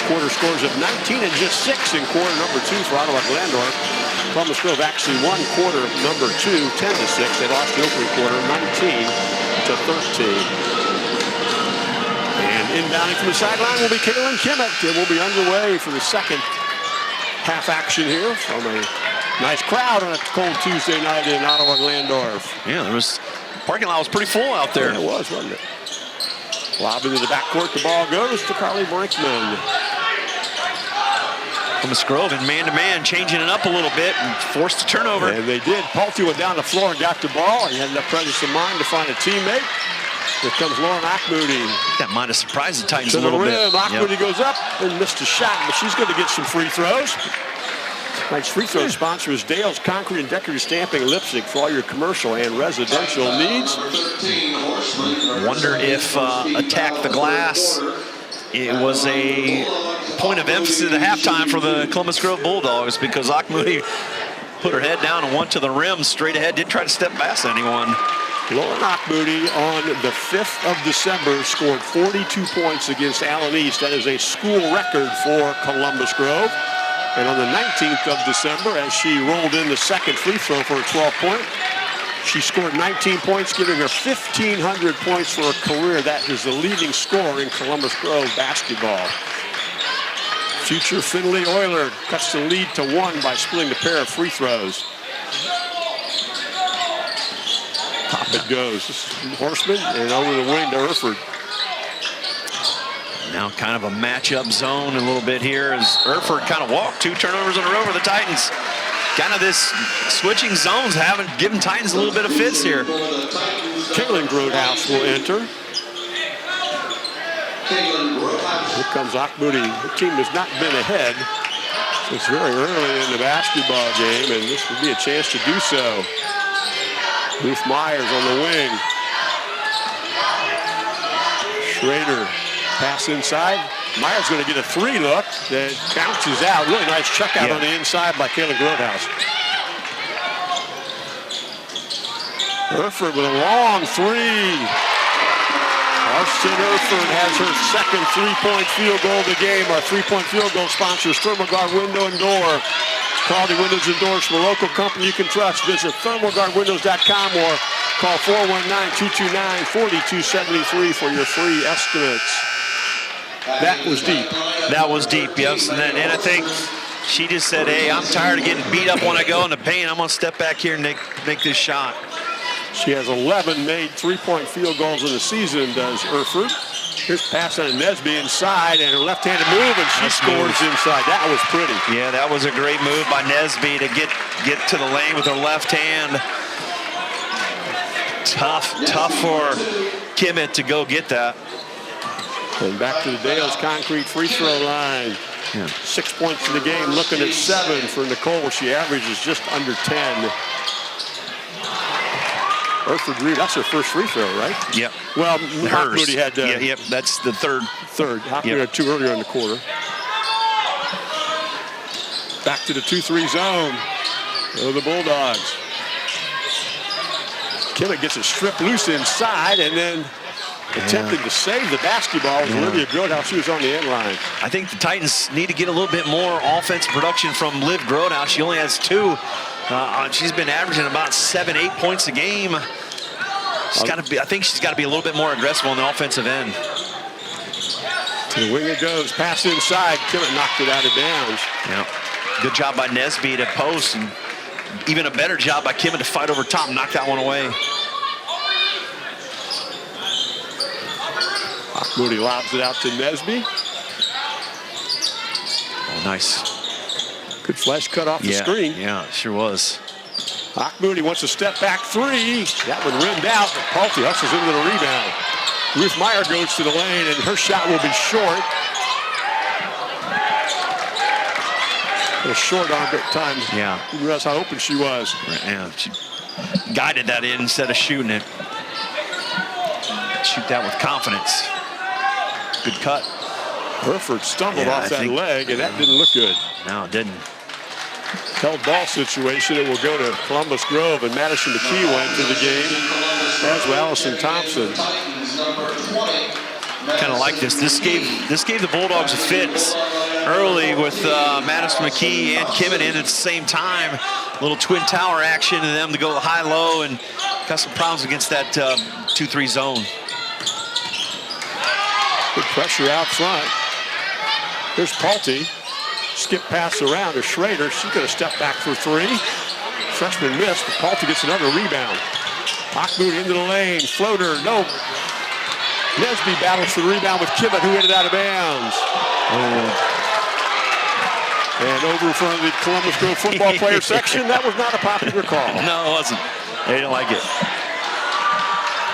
Quarter scores of 19 and just 6 in quarter number 2 for Ottawa-Glandorf. Columbus Grove actually won quarter number 2, 10-6. They lost the opening quarter, 19-13. And inbounding from the sideline will be Caitlin Kimmick. It will be underway for the second half action here from a nice crowd on a cold Tuesday night in Ottawa-Glandorf. Yeah, parking lot was pretty full out there. Yeah, it was, wasn't it? Lob into the backcourt. The ball goes to Carly Brinkman. Columbus Grove in man-to-man, changing it up a little bit and forced a turnover. And they did. Pulte went down the floor and got the ball. He had enough presence of mind to find a teammate. Here comes Lauren Akmoody. That might have surprised the Titans to a little the rim. bit. Akmoody goes up and missed a shot, but she's going to get some free throws. Tonight's free throw sponsor is Dale's Concrete and Decorative Stamping and Lipstick for all your commercial and residential needs. Wonder if attack the glass. It was a point of emphasis at the halftime for the Columbus Grove Bulldogs because Akmoody put her head down and went to the rim straight ahead. Didn't try to step past anyone. Lauren Akmoody on the 5th of December scored 42 points against Allen East. That is a school record for Columbus Grove. And on the 19th of December, as she rolled in the second free throw for a 12-point, she scored 19 points, giving her 1,500 points for a career. That is the leading scorer in Columbus Grove basketball. future Findlay Oiler cuts the lead to 1 by splitting the pair of free throws. Top it goes. Horseman and over the wing to Erford. Now kind of a matchup zone a little bit here as Erford kind of walked 2 turnovers in a row for the Titans. Kind of this switching zones haven't given Titans a little bit of fits here. Caitlin Grodehouse will enter. Here comes Akmoudi. The team has not been ahead since very early in the basketball game, and this would be a chance to do so. Ruth Myers on the wing. Schrader, pass inside. Myers going to get a 3 look that bounces out. Really nice check out on the inside by Caitlin Grodehouse. Erford with a long 3. Austin Erford has her second 3-point field goal of the game. Our 3-point field goal sponsors Thermalguard Window and Door. Quality windows and doors from a local company you can trust. Visit thermalguardwindows.com or call 419-229-4273 for your free estimates. That was deep. That was deep, yes. And I think she just said, hey, I'm tired of getting beat up when I go in the paint. I'm going to step back here and make this shot. She has 11 made 3-point field goals in the season, does Erford. Here's pass on Nesby inside and a left-handed move, and she scores inside. That was pretty. Yeah, that was a great move by Nesby to get to the lane with her left hand. Tough for Kimmett to go get that. And back to the Dales Concrete free throw line. 6 points in the game, looking at 7 for Nicole. She averages just under 10. Erford Reed, that's her first free throw, right? Yep. Well, Moody had yep, that's the third. Hockman had 2 earlier in the quarter. Back to the 2-3 zone. Oh, the Bulldogs. Kimmett gets a strip loose inside and then attempting to save the basketball was Olivia Grodehouse. She was on the end line. I think the Titans need to get a little bit more offensive production from Liv Grodehouse. She only has 2. She's been averaging about 7-8 points a game. She's got to be. I think she's got to be a little bit more aggressive on the offensive end. To the wing it goes. Pass inside. Kimmett knocked it out of bounds. Yeah. Good job by Nesby to post, and even a better job by Kimmett to fight over top and knock that one away. Moody lobs it out to Nesby. Oh, nice. Good flash cut off the screen. Yeah, it sure was. Moody wants a step back 3. That one rimmed out. Palty hustles into the rebound. Ruth Meyer goes to the lane, and her shot will be short. A short on at times. Yeah. You realize how open she was. Yeah, she guided that in instead of shooting it. Shoot that with confidence. Good cut. Herford stumbled off that leg, and that didn't look good. No, it didn't. Held ball situation. It will go to Columbus Grove, and Madison McKee went to the game, as well Allison Thompson. Kind of like this. This gave the Bulldogs a fit early with Madison McKee and Kimmett in at the same time. A little twin tower action and them to go high-low, and got some problems against that 2-3 zone. Good pressure out front. Here's Palty. Skip pass around to Schrader. She's going to step back for 3. Freshman missed, but Palty gets another rebound. Hockmood into the lane. Floater, no. Nesby battles for the rebound with Kimmett, who hit it out of bounds. And over in front of the Columbus Grove football player section, that was not a popular call. No, it wasn't. They didn't like it.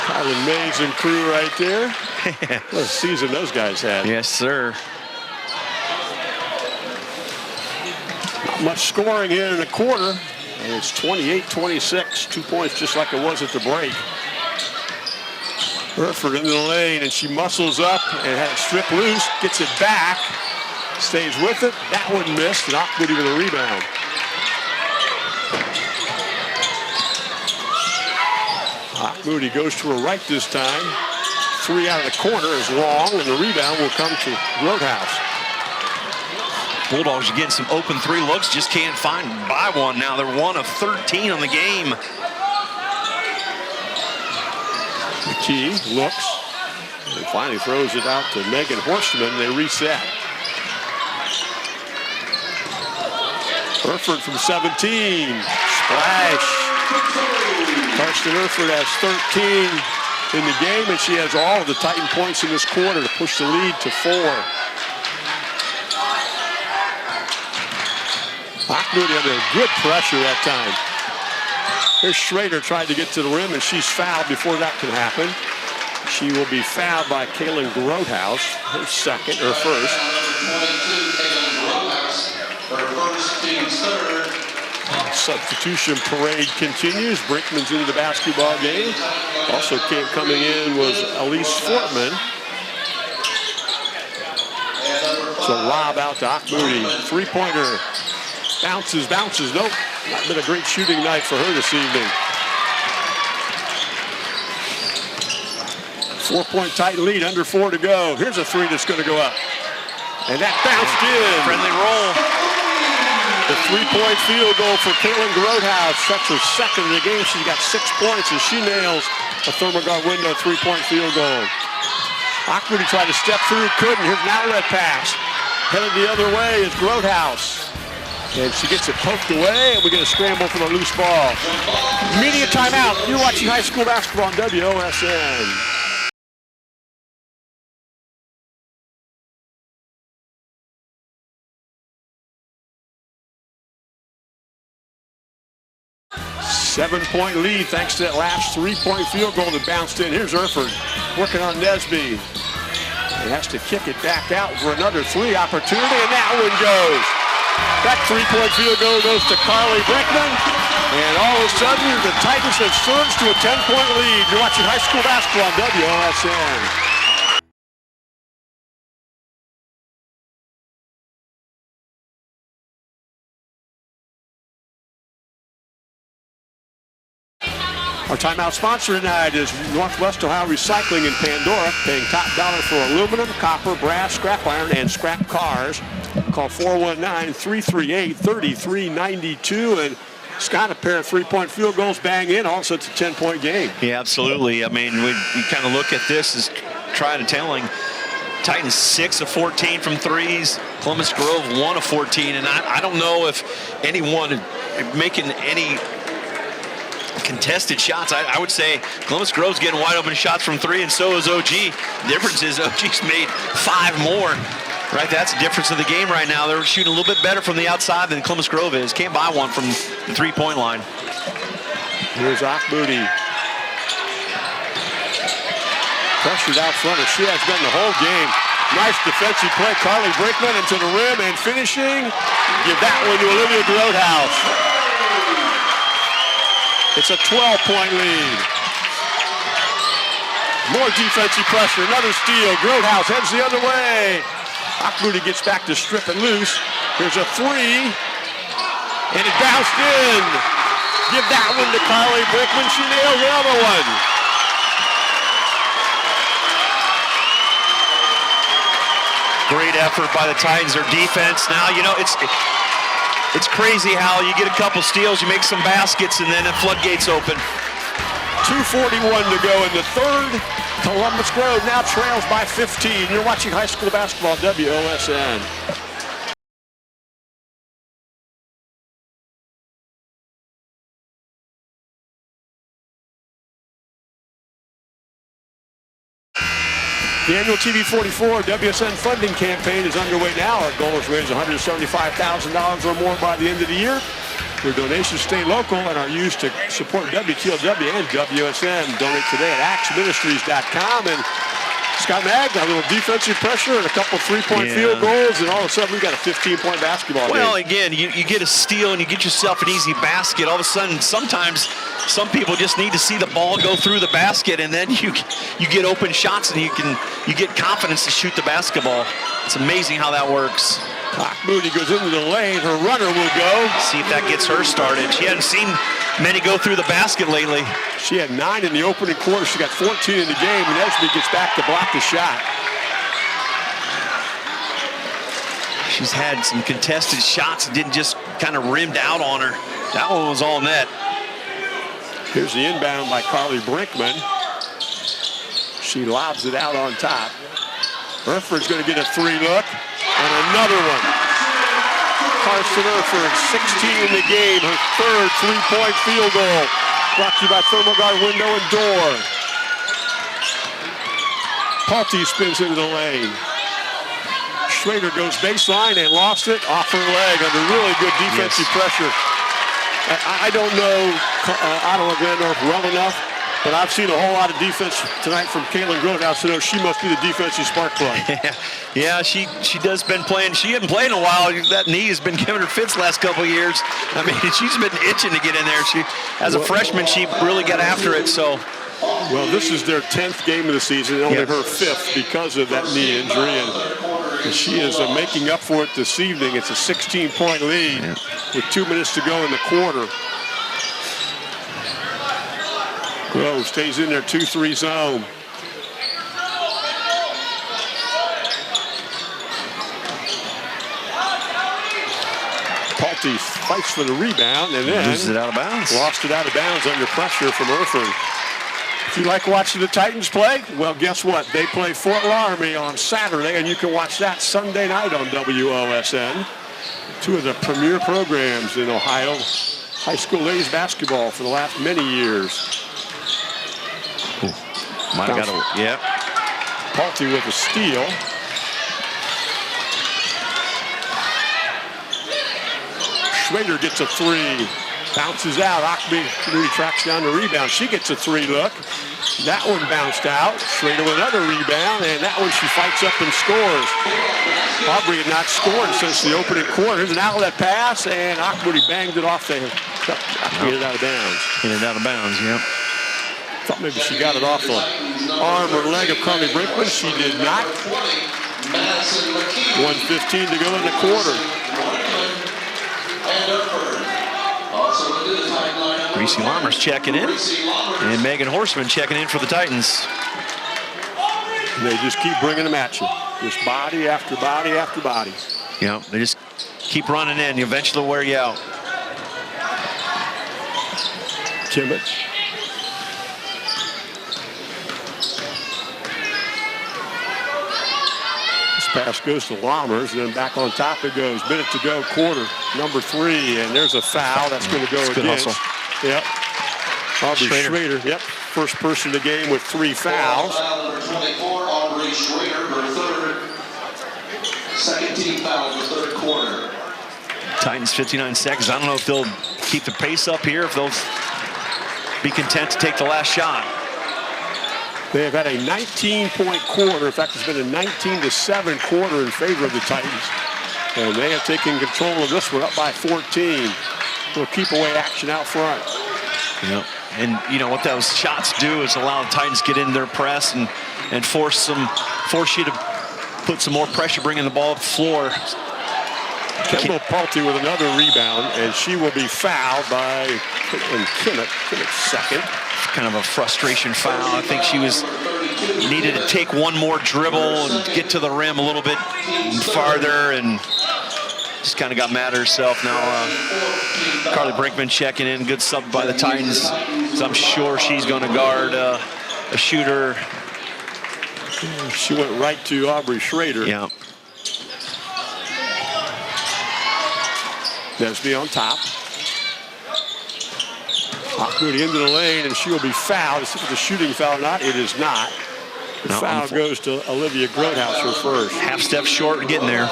Kylan Mays and crew right there. What a season those guys had. Yes, sir. Not much scoring here in the quarter. And it's 28-26. 2 points just like it was at the break. Herford into the lane, and she muscles up and had it stripped loose. Gets it back. Stays with it. That one missed. And Moody with a rebound. Moody goes to her right this time. 3 out of the corner is long, and the rebound will come to Grodehouse. Bulldogs are getting some open 3 looks, just can't buy one now. They're 1 of 13 on the game. McKee looks and finally throws it out to Megan Horstman. They reset. Erfurt from 17. Splash. Karsten Erfurt has 13 in the game, and she has all of the Titan points in this quarter to push the lead to 4. Achmoody under good pressure that time. Here's Schrader trying to get to the rim, and she's fouled before that can happen. She will be fouled by Kaylin Grothaus, her second, or first. Her first, team's third. Substitution parade continues. Brinkman's into the basketball game. Also coming in was Elise Fortman. So lob out to Achmoody. Three-pointer. Bounces. Nope. Not been a great shooting night for her this evening. 4-point Titan lead, under 4 to go. Here's a three that's going to go up. And that bounced in. Friendly roll. The 3-point field goal for Kaylin Grothaus. That's her second of the game. She's got 6 points as she nails a Thermogard window 3-point field goal. Achmoody tried to step through, couldn't. Here's an outlet pass. Headed the other way is Grothaus. And she gets it poked away, and we get a scramble for the loose ball. Media timeout. You're watching high school basketball on WOSN. Seven-point lead thanks to that last 3-point field goal that bounced in. Here's Erfurt working on Nesby. He has to kick it back out for another 3 opportunity, and that one goes. That 3-point field goal goes to Carly Brinkman. And all of a sudden, the Titans have surged to a 10-point lead. You're watching high school basketball on WOSN. Our timeout sponsor tonight is Northwest Ohio Recycling in Pandora, paying top dollar for aluminum, copper, brass, scrap iron, and scrap cars. Call 419-338-3392. And Scott, a pair of 3-point field goals bang in. Also, it's a 10-point game. Yeah, absolutely. I mean, we kind of look at this as trying to telling. Titans 6 of 14 from threes. Columbus Grove 1 of 14. And I don't know if anyone making any contested shots. I would say Columbus Grove's getting wide open shots from 3, and so is OG. The difference is OG's made 5 more. Right, that's the difference of the game right now. They're shooting a little bit better from the outside than Columbus Grove is. Can't buy one from the 3-point line. Here's Achmoody. Pressured out front, as she has been the whole game. Nice defensive play. Carly Brinkman into the rim and finishing. Give that one to Olivia Grothaus. It's a 12-point lead. More defensive pressure. Another steal. Grothaus heads the other way. Achmoody gets back to strip it loose. Here's a 3. And it bounced in. Give that one to Carly Brinkman. She nails the other one. Great effort by the Titans. Their defense. Now, you know, it's crazy how you get a couple steals, you make some baskets, and then the floodgates open. 2:41 to go in the third. Columbus Grove now trails by 15. You're watching high school basketball, WOSN. The annual TV 44 WSN funding campaign is underway now. Our goal is to raise $175,000 or more by the end of the year. Your donations stay local and are used to support WTLW and WSN. Donate today at axministries.com. And Scott Mag, a little defensive pressure and a couple 3-point field goals, and all of a sudden we got a 15-point basketball game. Well, again, you get a steal and you get yourself an easy basket. All of a sudden, sometimes some people just need to see the ball go through the basket, and then you get open shots and you get confidence to shoot the basketball. It's amazing how that works. Achmoody goes into the lane. Her runner will go. See if that gets her started. She hadn't seen many go through the basket lately. She had 9 in the opening quarter. She got 14 in the game. And Nesby gets back to block the shot. She's had some contested shots that didn't just kind of rimmed out on her. That one was all net. Here's the inbound by Carly Brinkman. She lobs it out on top. Erfurt's going to get a 3 look. And another one. Carson Erford, 16 in the game, her third three-point field goal. Brought to you by Thermoguard Window and Door. Paulty spins into the lane. Schrader goes baseline and lost it off her leg under really good defensive pressure. I don't know Ottawa-Glandorf well enough, but I've seen a whole lot of defense tonight from Caitlin Grotehouse to know she must be the defensive spark plug. Yeah, she does been playing. She hadn't played in a while. That knee has been giving her fits last couple of years. I mean, she's been itching to get in there. She, as a freshman, she really got after it. So, well, this is their 10th game of the season, only her 5th because of that knee injury, and she is making up for it this evening. It's a 16-point lead with 2 minutes to go in the quarter. Grove stays in their 2-3 zone. Paulty fights for the rebound and then loses it out of bounds. Lost it out of bounds under pressure from Erford. If you like watching the Titans play, well, guess what? They play Fort Laramie on Saturday, and you can watch that Sunday night on WOSN. Two of the premier programs in Ohio high school ladies basketball for the last many years. Might have got a, Paulty with a steal. Schrader gets a three. Bounces out. Ockby tracks down the rebound. She gets a three look. That one bounced out. Schrader with another rebound, and that one she fights up and scores. Aubrey had not scored since the opening quarter. Here's an outlet pass, and Ockby banged it off the hit it out of bounds. Hit it out of bounds, Thought maybe she got it off the arm or leg of Carly Brinkman. She did not. 1:15 to go in the quarter. Reese Lammers checking in, and Megan Horseman checking in for the Titans. And they just keep bringing them at you. Just body after body after body. They just keep running in. Eventually they'll wear you out. Timmett. This pass goes to Lammers, and then back on top it goes. Minute to go, quarter, number 3, and there's a foul. That's going to go against. Hustle. Yep. Aubrey Schrader. Yep. First person in the game with 3 fouls. Foul number 24, Aubrey Schrader, her third. Second team foul in the third quarter. Titans 59 seconds. I don't know if they'll keep the pace up here, if they'll be content to take the last shot. They have had a 19-point quarter. In fact, it's been a 19-7 quarter in favor of the Titans. And they have taken control of this one, up by 14. They'll keep away action out front. And you know what those shots do is allow the Titans get in their press and force you to put some more pressure, bringing the ball up the floor. Kendall Paulty with another rebound, and she will be fouled by Kimmett. Kimmett's second. Kind of a frustration foul. I think she needed to take one more dribble and get to the rim a little bit farther, and just kind of got mad at herself. Now Carly Brinkman checking in. Good sub by the Titans. So I'm sure she's going to guard a shooter. She went right to Aubrey Schrader. Nesby on top. Moody into the lane, and she will be fouled. Is it a shooting foul or not? It is not. The foul goes to Olivia Grotehouse, her first. Half step short of getting there.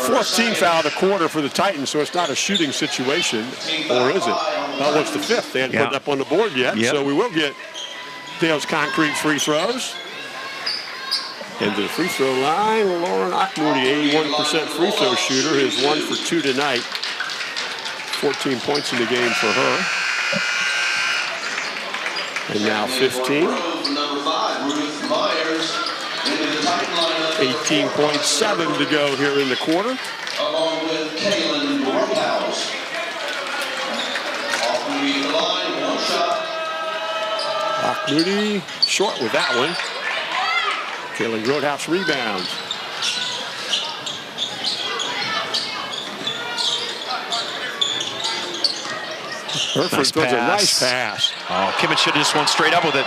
4th team foul of the quarter for the Titans, so it's not a shooting situation, or is it? Well, it's the 5th. They hadn't put it up on the board yet, so we will get Dale's Concrete free throws. Into the free throw line, Lauren Ockmoody, 81% free throw shooter, is 1 for 2 tonight. 14 points in the game for her. And now 15. 18.7 to go here in the quarter. Along with Kaylin Grotehouse. Off-Moody the line, 1 shot. Ockmoody short with that one. Kaylin Grotehouse rebounds. Herford throws a nice pass. Oh, Kimmett should have just went straight up with it.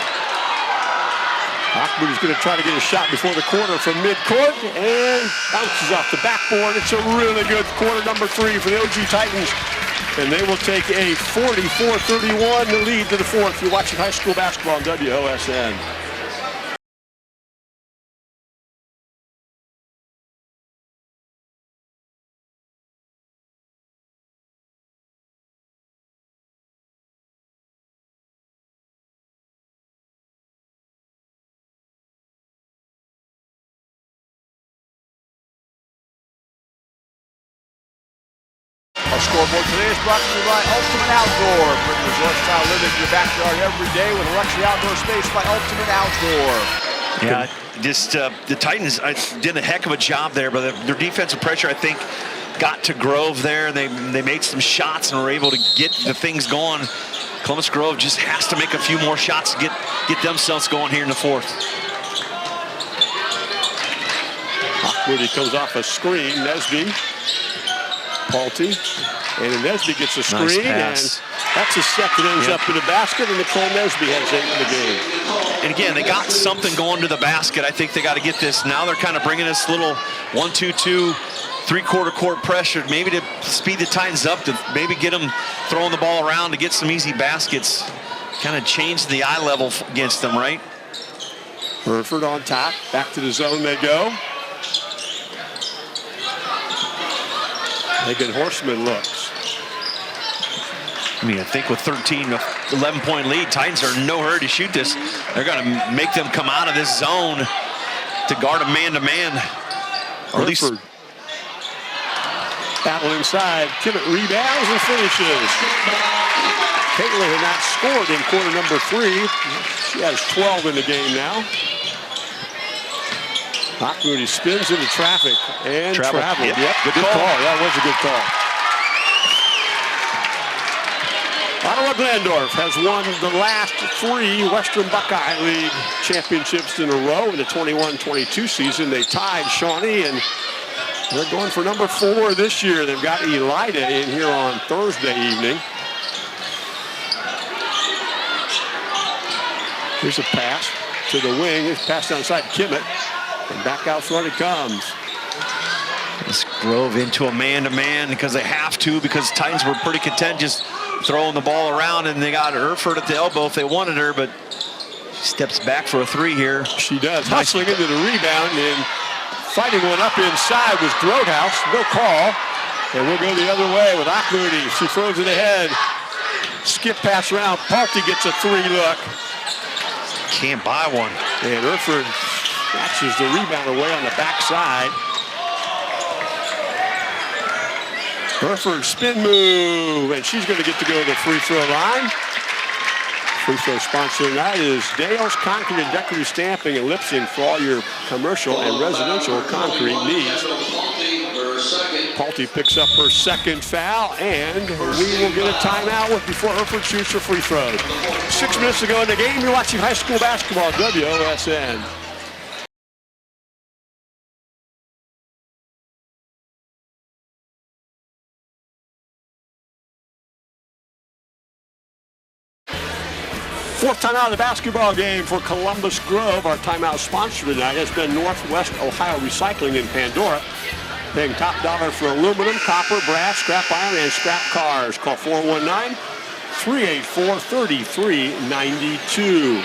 Hockman going to try to get a shot before the quarter from midcourt and bounces off the backboard. It's a really good quarter number 3 for the OG Titans. And they will take a 44-31 lead to the fourth. You're watching high school basketball on WOSN. Our scoreboard today is brought to you by Ultimate Outdoor. Bring resort-style living to your backyard every day with a luxury outdoor space by Ultimate Outdoor. Yeah, just the Titans did a heck of a job there, but their defensive pressure, I think, got to Grove there. They made some shots and were able to get the things going. Columbus Grove just has to make a few more shots to get themselves going here in the fourth. Moody comes off a screen. Nesby. Palty, and Nesby gets a screen, nice, and that's a set that ends up in the basket, and Nicole Nesby has 8 in the game. And again, they got something going to the basket. I think they got to get this. Now they're kind of bringing this little 1-2-2, 3/4 court pressure, maybe to speed the Titans up, to maybe get them throwing the ball around to get some easy baskets. Kind of change the eye level against them, right? Burford on top, back to the zone they go. Megan Horseman looks. I mean, I think with 11-point lead, Titans are in no hurry to shoot this. They're going to make them come out of this zone to guard a man-to-man. Or at least battle inside. Kimmett rebounds and finishes. Caitlin had not scored in quarter number 3. She has 12 in the game now. Moody spins into traffic and traveled. Yep, good call. That was a good call. Ottawa-Glandorf has won the last 3 Western Buckeye League championships in a row in the 21-22 season. They tied Shawnee, and they're going for number 4 this year. They've got Elida in here on Thursday evening. Here's a pass to the wing. It's passed outside Kimmett. And back out front it comes. This Grove into a man-to-man because they have to, because Titans were pretty content just throwing the ball around, and they got Erfurt at the elbow if they wanted her, but she steps back for a 3 here. She does. Hustling into the rebound and fighting one up inside was Grothaus. No call. And we'll go the other way with Moody. She throws it ahead. Skip pass around. Palty gets a 3 look. Can't buy one. And Erfurt catches the rebound away on the backside. Herford spin move, and she's going to get to go to the free throw line. Free throw sponsor tonight is Dale's Concrete and Decorative Stamping in Lipsing for all your commercial and residential concrete needs. Palty picks up her 2nd foul, and we will get a timeout before Herford shoots her free throw. 6 minutes to go in the game. You're watching high school basketball, WOSN. Fourth time out of the basketball game for Columbus Grove. Our timeout sponsor tonight has been Northwest Ohio Recycling in Pandora. Paying top dollar for aluminum, copper, brass, scrap iron, and scrap cars. Call 419-384-3392.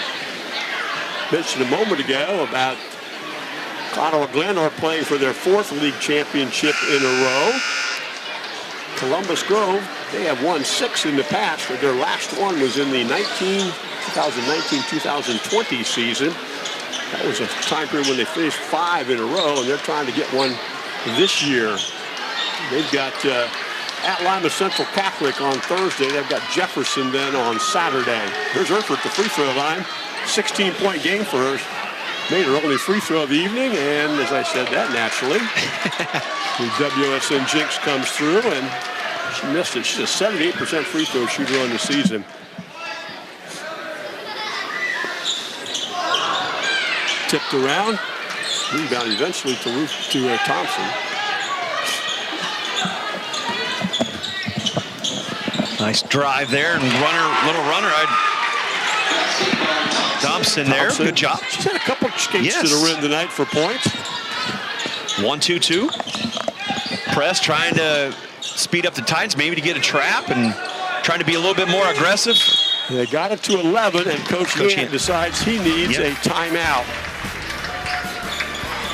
Mentioned a moment ago about Ottawa-Glandorf playing for their 4th league championship in a row. Columbus Grove, they have won 6 in the past, but their last one was in the 2019-2020 season. That was a time period when they finished 5 in a row, and they're trying to get one this year. They've got at Lima Central Catholic on Thursday. They've got Jefferson then on Saturday. Here's Erfurt at the free throw line. 16-point game for her. Made her only free throw of the evening, and as I said that, naturally, the WSN jinx comes through, and she missed it. She's a 78% free throw shooter on the season. Tipped around. Rebound eventually to Thompson. Nice drive there, and little runner. Thompson there, good job. She's had a couple skates to the rim tonight for points. 1-2-2. Press trying to speed up the Titans, maybe to get a trap and trying to be a little bit more aggressive. They got it to 11, and Coach Hand decides he needs a timeout.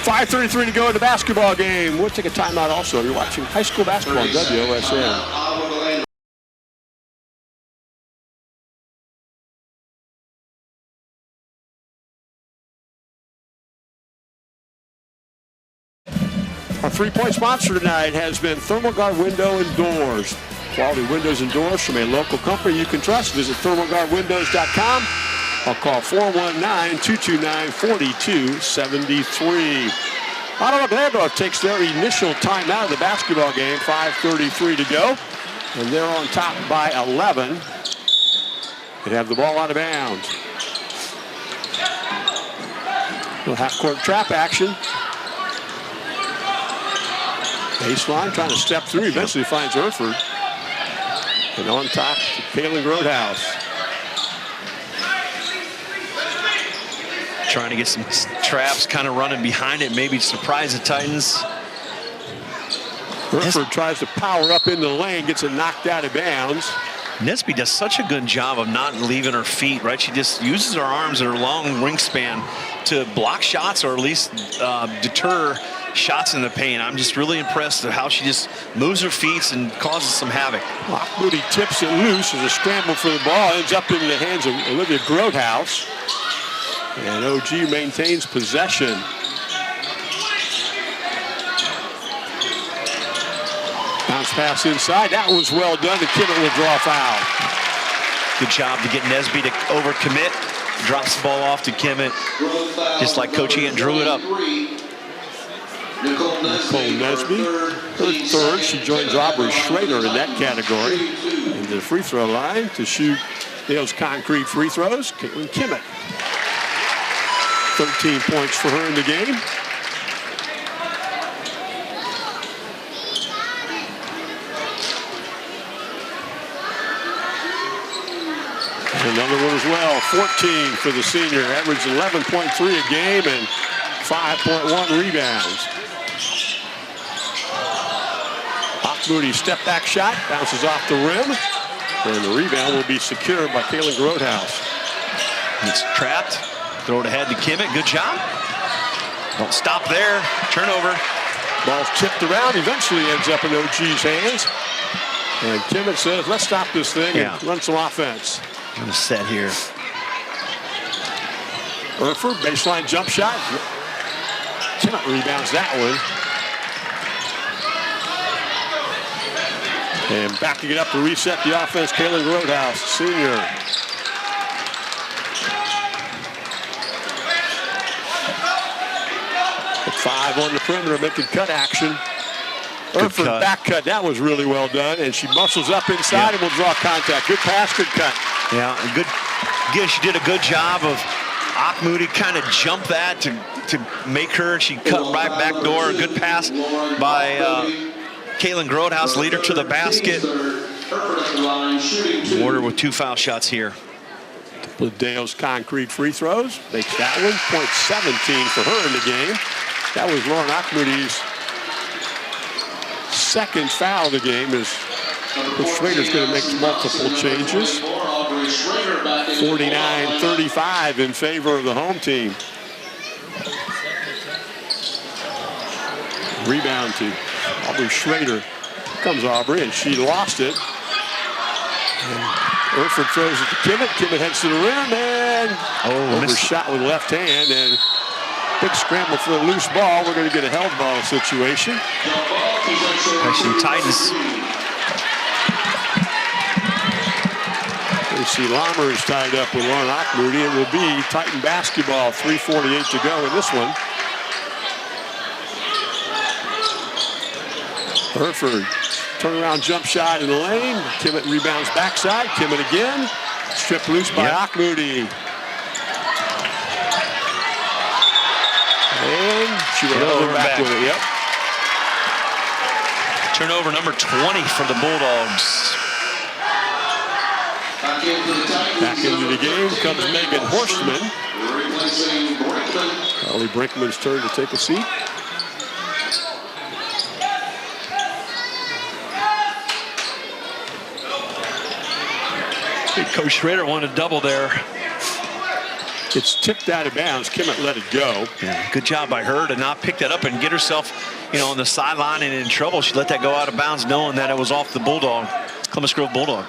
5:33 to go in the basketball game. We'll take a timeout also. You're watching high school basketball on WOSN. Our three-point sponsor tonight has been Thermalguard Window and Doors. Quality windows and doors from a local company you can trust. Visit thermalguardwindows.com. I'll call 419-229-4273. Ottawa-Glandorf takes their initial time out of the basketball game. 5:33 to go. And they're on top by 11. They have the ball out of bounds. Little half-court trap action. Baseline trying to step through. Eventually finds Erford. And on top to Kaylin Grotehouse. Trying to get some traps, kind of running behind it, maybe surprise the Titans. Erford tries to power up in the lane, gets it knocked out of bounds. Nesby does such a good job of not leaving her feet, right? She just uses her arms and her long wingspan to block shots or at least deter shots in the paint. I'm just really impressed at how she just moves her feet and causes some havoc. Moody tips it loose as a scramble for the ball. Ends up in the hands of Olivia Grotehouse. And OG maintains possession. Bounce pass inside. That was well done. The Kimmett will draw a foul. Good job to get Nesby to overcommit. Drops the ball off to Kimmett. Just like Coach Ian drew it up. Nicole Nesby, her third. She joins Aubrey Schrader in that category. Into the free throw line to shoot Dale's concrete free throws. Caitlin Kimmett. 13 points for her in the game. Another one as well. 14 for the senior. Averaged 11.3 a game and 5.1 rebounds. Moody step back shot, bounces off the rim, and the rebound will be secured by Kaylin Grotehouse. It's trapped, throw it ahead to Kimmett, good job. Don't stop there, turnover. Ball's tipped around, eventually ends up in OG's hands. And Kimmett says, let's stop this thing and run some offense. I'm gonna set here. Erford, baseline jump shot. Kimmett rebounds that one. And backing it up to reset the offense, Kaylin Grotehouse, senior. At 5 on the perimeter, making cut action. Erford back cut, that was really well done. And she muscles up inside and will draw contact. Good pass, good cut. Yeah, good. Again, she did a good job of Moody kind of jumped that to make her. She cut right back door. Good pass by Kaylin Grotehouse, lead her to the basket. Warder with 2 foul shots here. With Dale's concrete free throws. Makes that one. .17 for her in the game. That was Lauren Achmoody's second foul of the game as Coach Schrader's going to make multiple changes. 49-35 in favor of the home team. Rebound to Aubrey Schrader. Here comes Aubrey, and she lost it. And Erford throws it to Kimmett. Kimmett heads to the rim and overshot with left hand. And big scramble for a loose ball. We're going to get a held ball situation. Actually, Titans. AC Lammer is tied up with Lauren Achmoody. It will be Titan basketball. 3:48 to go in this one. Erford, turnaround jump shot in the lane. Kimmett rebounds backside. Kimmett again. Stripped loose by Achmoody. And she went over back with it. Yep. Turnover number 20 for the Bulldogs. Back into the game comes Megan Horstman. Replacing Brinkman. Carly Brinkman's turn to take a seat. Coach Schrader wanted a double there. It's tipped out of bounds. Kimmett let it go. Yeah, good job by her to not pick that up and get herself, on the sideline and in trouble. She let that go out of bounds knowing that it was off the Bulldog, Columbus Grove Bulldog.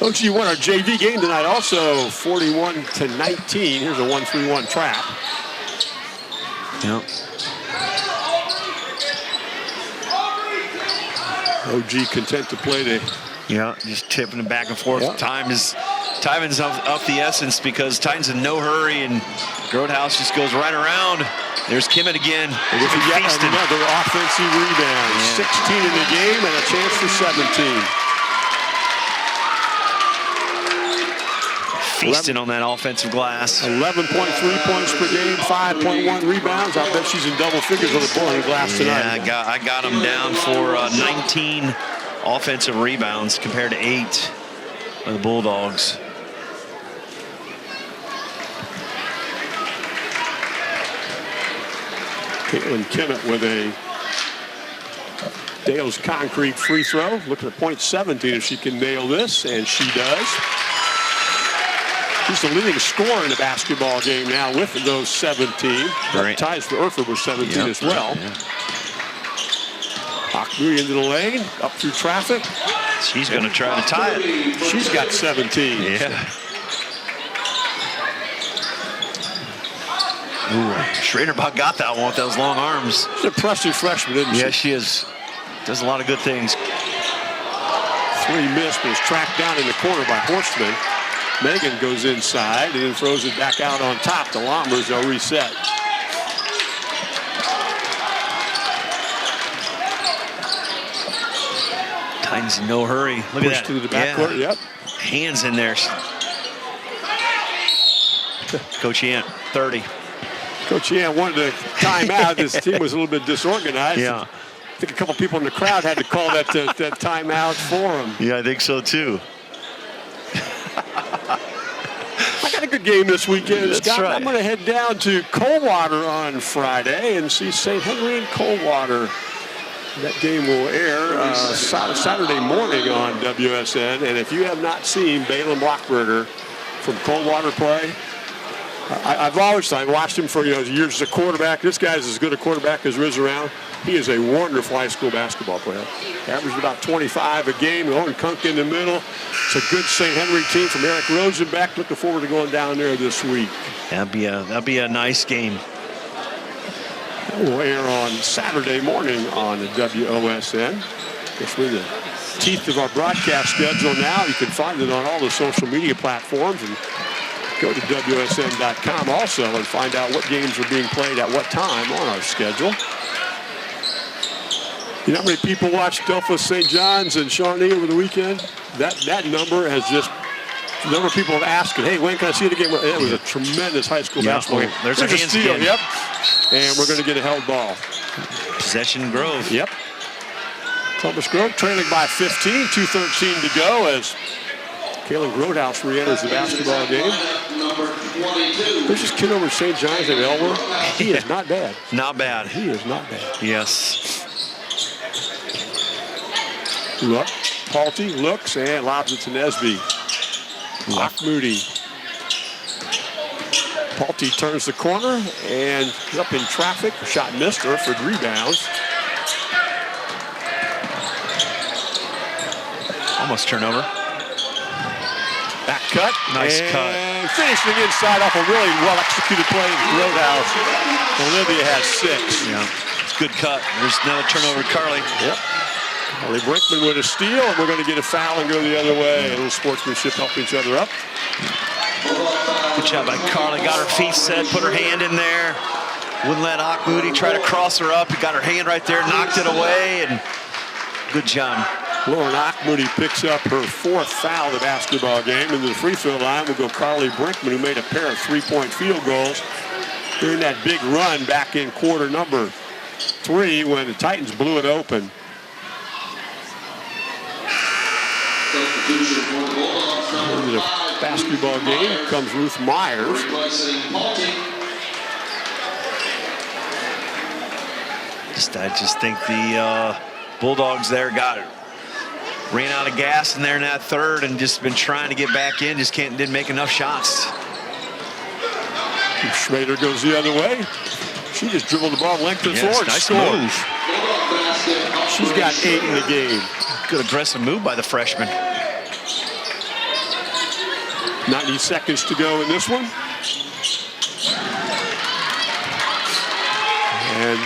OG won our JV game tonight also, 41-19. Here's a 1-3-1 trap. Yep. OG content to play the... Yeah, just tipping it back and forth. Yep. Time is of the essence because Titans in no hurry, and Grodehouse just goes right around. There's Kimmett again. Yet another offensive rebound. Yeah. 16 in the game and a chance for 17. Feasting on that offensive glass. 11.3 points per game, 5.1 rebounds. I bet she's in double figures on the board in glass tonight. Yeah, I got them down for 19 offensive rebounds compared to 8 of the Bulldogs. Caitlin Kimmett with a Dale's concrete free throw. Looking at point 17 if she can nail this, and she does. She's the leading scorer in the basketball game now with those 17. Right. Ties for Erfurt with 17 as well. Yeah. Hockbury into the lane, up through traffic. She's going to try to tie it. She's got 17. Yeah. Ooh, Schrader about got that one with those long arms. She's an impressive freshman, isn't she? Yeah, she is. Does a lot of good things. 3 missed, but is tracked down in the corner by Horstman. Megan goes inside and then throws it back out on top. The Lombers will reset. Titans in no hurry. Look Push at that. to the backcourt, yep. Hands in there. Coach Ant, 30. Coach Yan wanted a timeout. This team was a little bit disorganized. Yeah. I think a couple people in the crowd had to call that timeout for him. Yeah, I think so too. I got a good game this weekend, That's Scott. right. I'm going to head down to Coldwater on Friday and see St. Henry and Coldwater. That game will air Saturday morning on WSN. And if you have not seen Balaam Blockberger from Coldwater play, I've always watched him for years as a quarterback. This guy's as good a quarterback as there is around. He is a wonderful high school basketball player. Averaged about 25 a game. Owen Kunk in the middle. It's a good St. Henry team from Eric Rosenbeck. Looking forward to going down there this week. That'd be a nice game. We'll air on Saturday morning on the WOSN. It's with the teeth of our broadcast schedule now. You can find it on all the social media platforms, and go to WSN.com also and find out what games are being played at what time on our schedule. You know how many people watched Delphos St. John's and Shawnee over the weekend? That number has just, the number of people have asked, hey, when can I see it again? It was a tremendous high school basketball game. There's a steal, again. yep. And we're going to get a held ball. Possession Grove. Yep. Columbus Grove trailing by 15, 2:13 to go as Kaylin Grodehouse re-enters the basketball game. There's this kid over at St. John's at Elwer. He is not bad. Not bad. He is not bad. Yes. Look, Paulty looks and lobs it to Nesby. Lock Moody. Paulty turns the corner and up in traffic. Shot missed. Erfurt rebounds. Almost turnover. Back cut. Nice cut. And finishing inside off a really well-executed play in Roadhouse. Olivia has 6. Yeah, it's a good cut. There's another turnover, Carly. Yep. Carly Brinkman with a steal, and we're going to get a foul and go the other way. A little sportsmanship, help each other up. Good job by Carly. Got her feet set, put her hand in there. Wouldn't let Moody try to cross her up. He got her hand right there, knocked it away, and good job. Lauren Moody picks up her 4th foul of the basketball game. Into the free throw line will go Carly Brinkman, who made a pair of 3-point field goals during that big run back in quarter number 3 when the Titans blew it open. Into the basketball game comes Ruth Myers. I just think the Bulldogs there ran out of gas in there in that third and just been trying to get back in, just didn't make enough shots. And Schrader goes the other way. She just dribbled the ball length and forward. Nice move. She's got 8 in the game. Good aggressive move by the freshman. 90 seconds to go in this one. And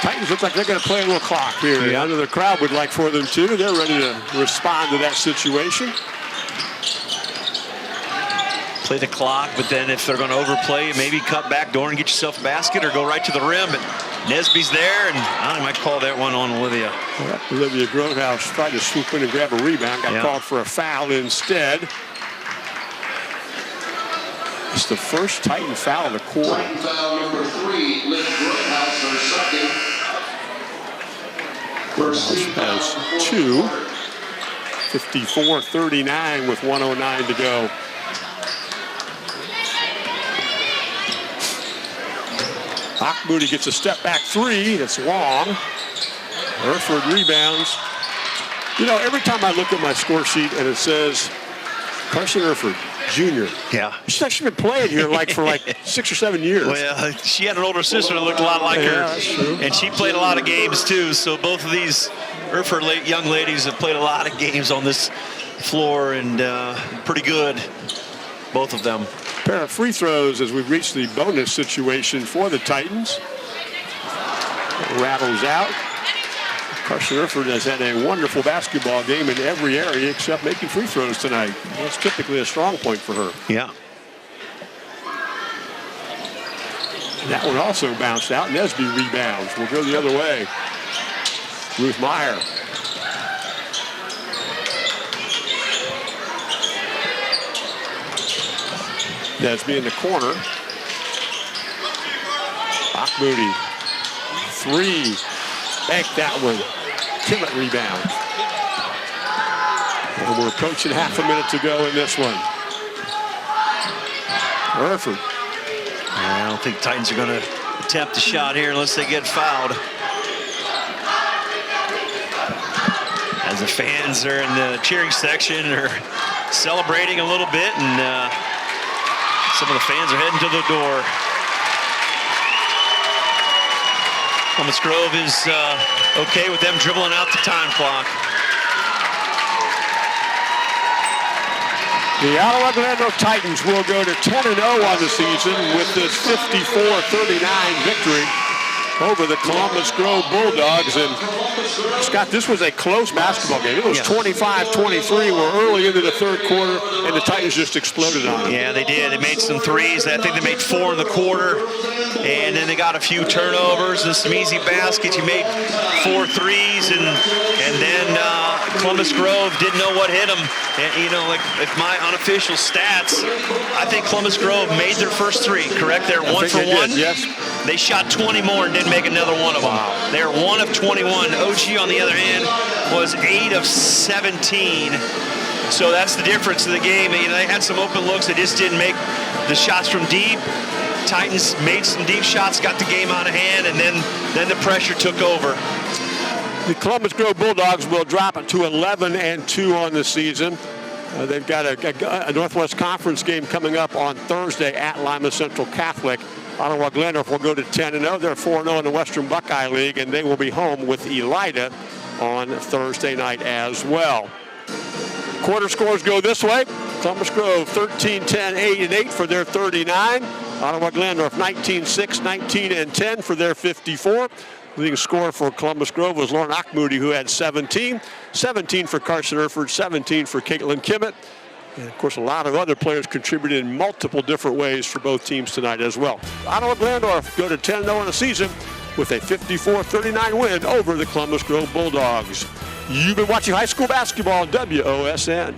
Titans look like they're going to play a little clock here. Yeah. I know the crowd would like for them to. They're ready to respond to that situation. Play the clock, but then if they're going to overplay, maybe cut back door and get yourself a basket or go right to the rim. But Nesby's there, and I might call that one on Olivia. Olivia Grovehouse tried to swoop in and grab a rebound. Got called for a foul instead. It's the first Titan foul of the quarter. Titan foul number 3, Liv Grovehouse, her second. First team foul Has of the 2. quarter. 54-39 with 1:09 to go. Moody gets a step back 3. It's long. Erford rebounds. You know, every time I look at my score sheet and it says Carson Erford, Jr. Yeah. She's actually been playing here for 6 or 7 years. Well, she had an older sister that looked a lot like her. That's true. And she played a lot of games too. So both of these Erford young ladies have played a lot of games on this floor, and pretty good, both of them. Pair of free throws as we've reached the bonus situation for the Titans. Rattles out. Carson Erford has had a wonderful basketball game in every area except making free throws tonight. That's typically a strong point for her. Yeah. That one also bounced out. Nesby rebounds. We'll go the other way. Ruth Meyer. Nesby in the corner. Moody. 3. Bank that one. Kimmett rebounds. And we're approaching half a minute to go in this one. Erford. I don't think Titans are going to attempt a shot here unless they get fouled. As the fans are in the cheering section are celebrating a little bit, and some of the fans are heading to the door. Columbus Grove is okay with them dribbling out the time clock. The Ottawa-Glandorf Titans will go to 10-0 on the season with this 54-39 victory over the Columbus Grove Bulldogs. And Scott, this was a close basketball game. It was 25-23. We're early into the third quarter, and the Titans just exploded on them. Yeah, they did. They made some threes. I think they made 4 in the quarter. And then they got a few turnovers and some easy baskets. You made 4 threes, and then Columbus Grove didn't know what hit them. And, you know, like my unofficial stats, I think Columbus Grove made their first 3, correct? They're 1 for 1. Yes. They shot 20 more and didn't make another one of them. Wow. They're 1 of 21. OG, on the other hand, was 8 of 17. So that's the difference in the game. You know, they had some open looks. They just didn't make the shots from deep. Titans made some deep shots, got the game out of hand, and then the pressure took over. The Columbus Grove Bulldogs will drop it to 11-2 on the season. They've got a Northwest Conference game coming up on Thursday at Lima Central Catholic. Ottawa-Glandorf will go to 10-0. They're 4-0 in the Western Buckeye League, and they will be home with Elida on Thursday night as well. Quarter scores go this way. Columbus Grove 13-10, 8-8 for their 39. Ottawa-Glandorf 19-6, 19-10 for their 54. Leading scorer for Columbus Grove was Lauren Moody, who had 17. 17 for Carson Erford, 17 for Caitlin Kimmett. And, of course, a lot of other players contributed in multiple different ways for both teams tonight as well. Ottawa-Glandorf go to 10-0 in the season with a 54-39 win over the Columbus Grove Bulldogs. You've been watching high school basketball on WOSN.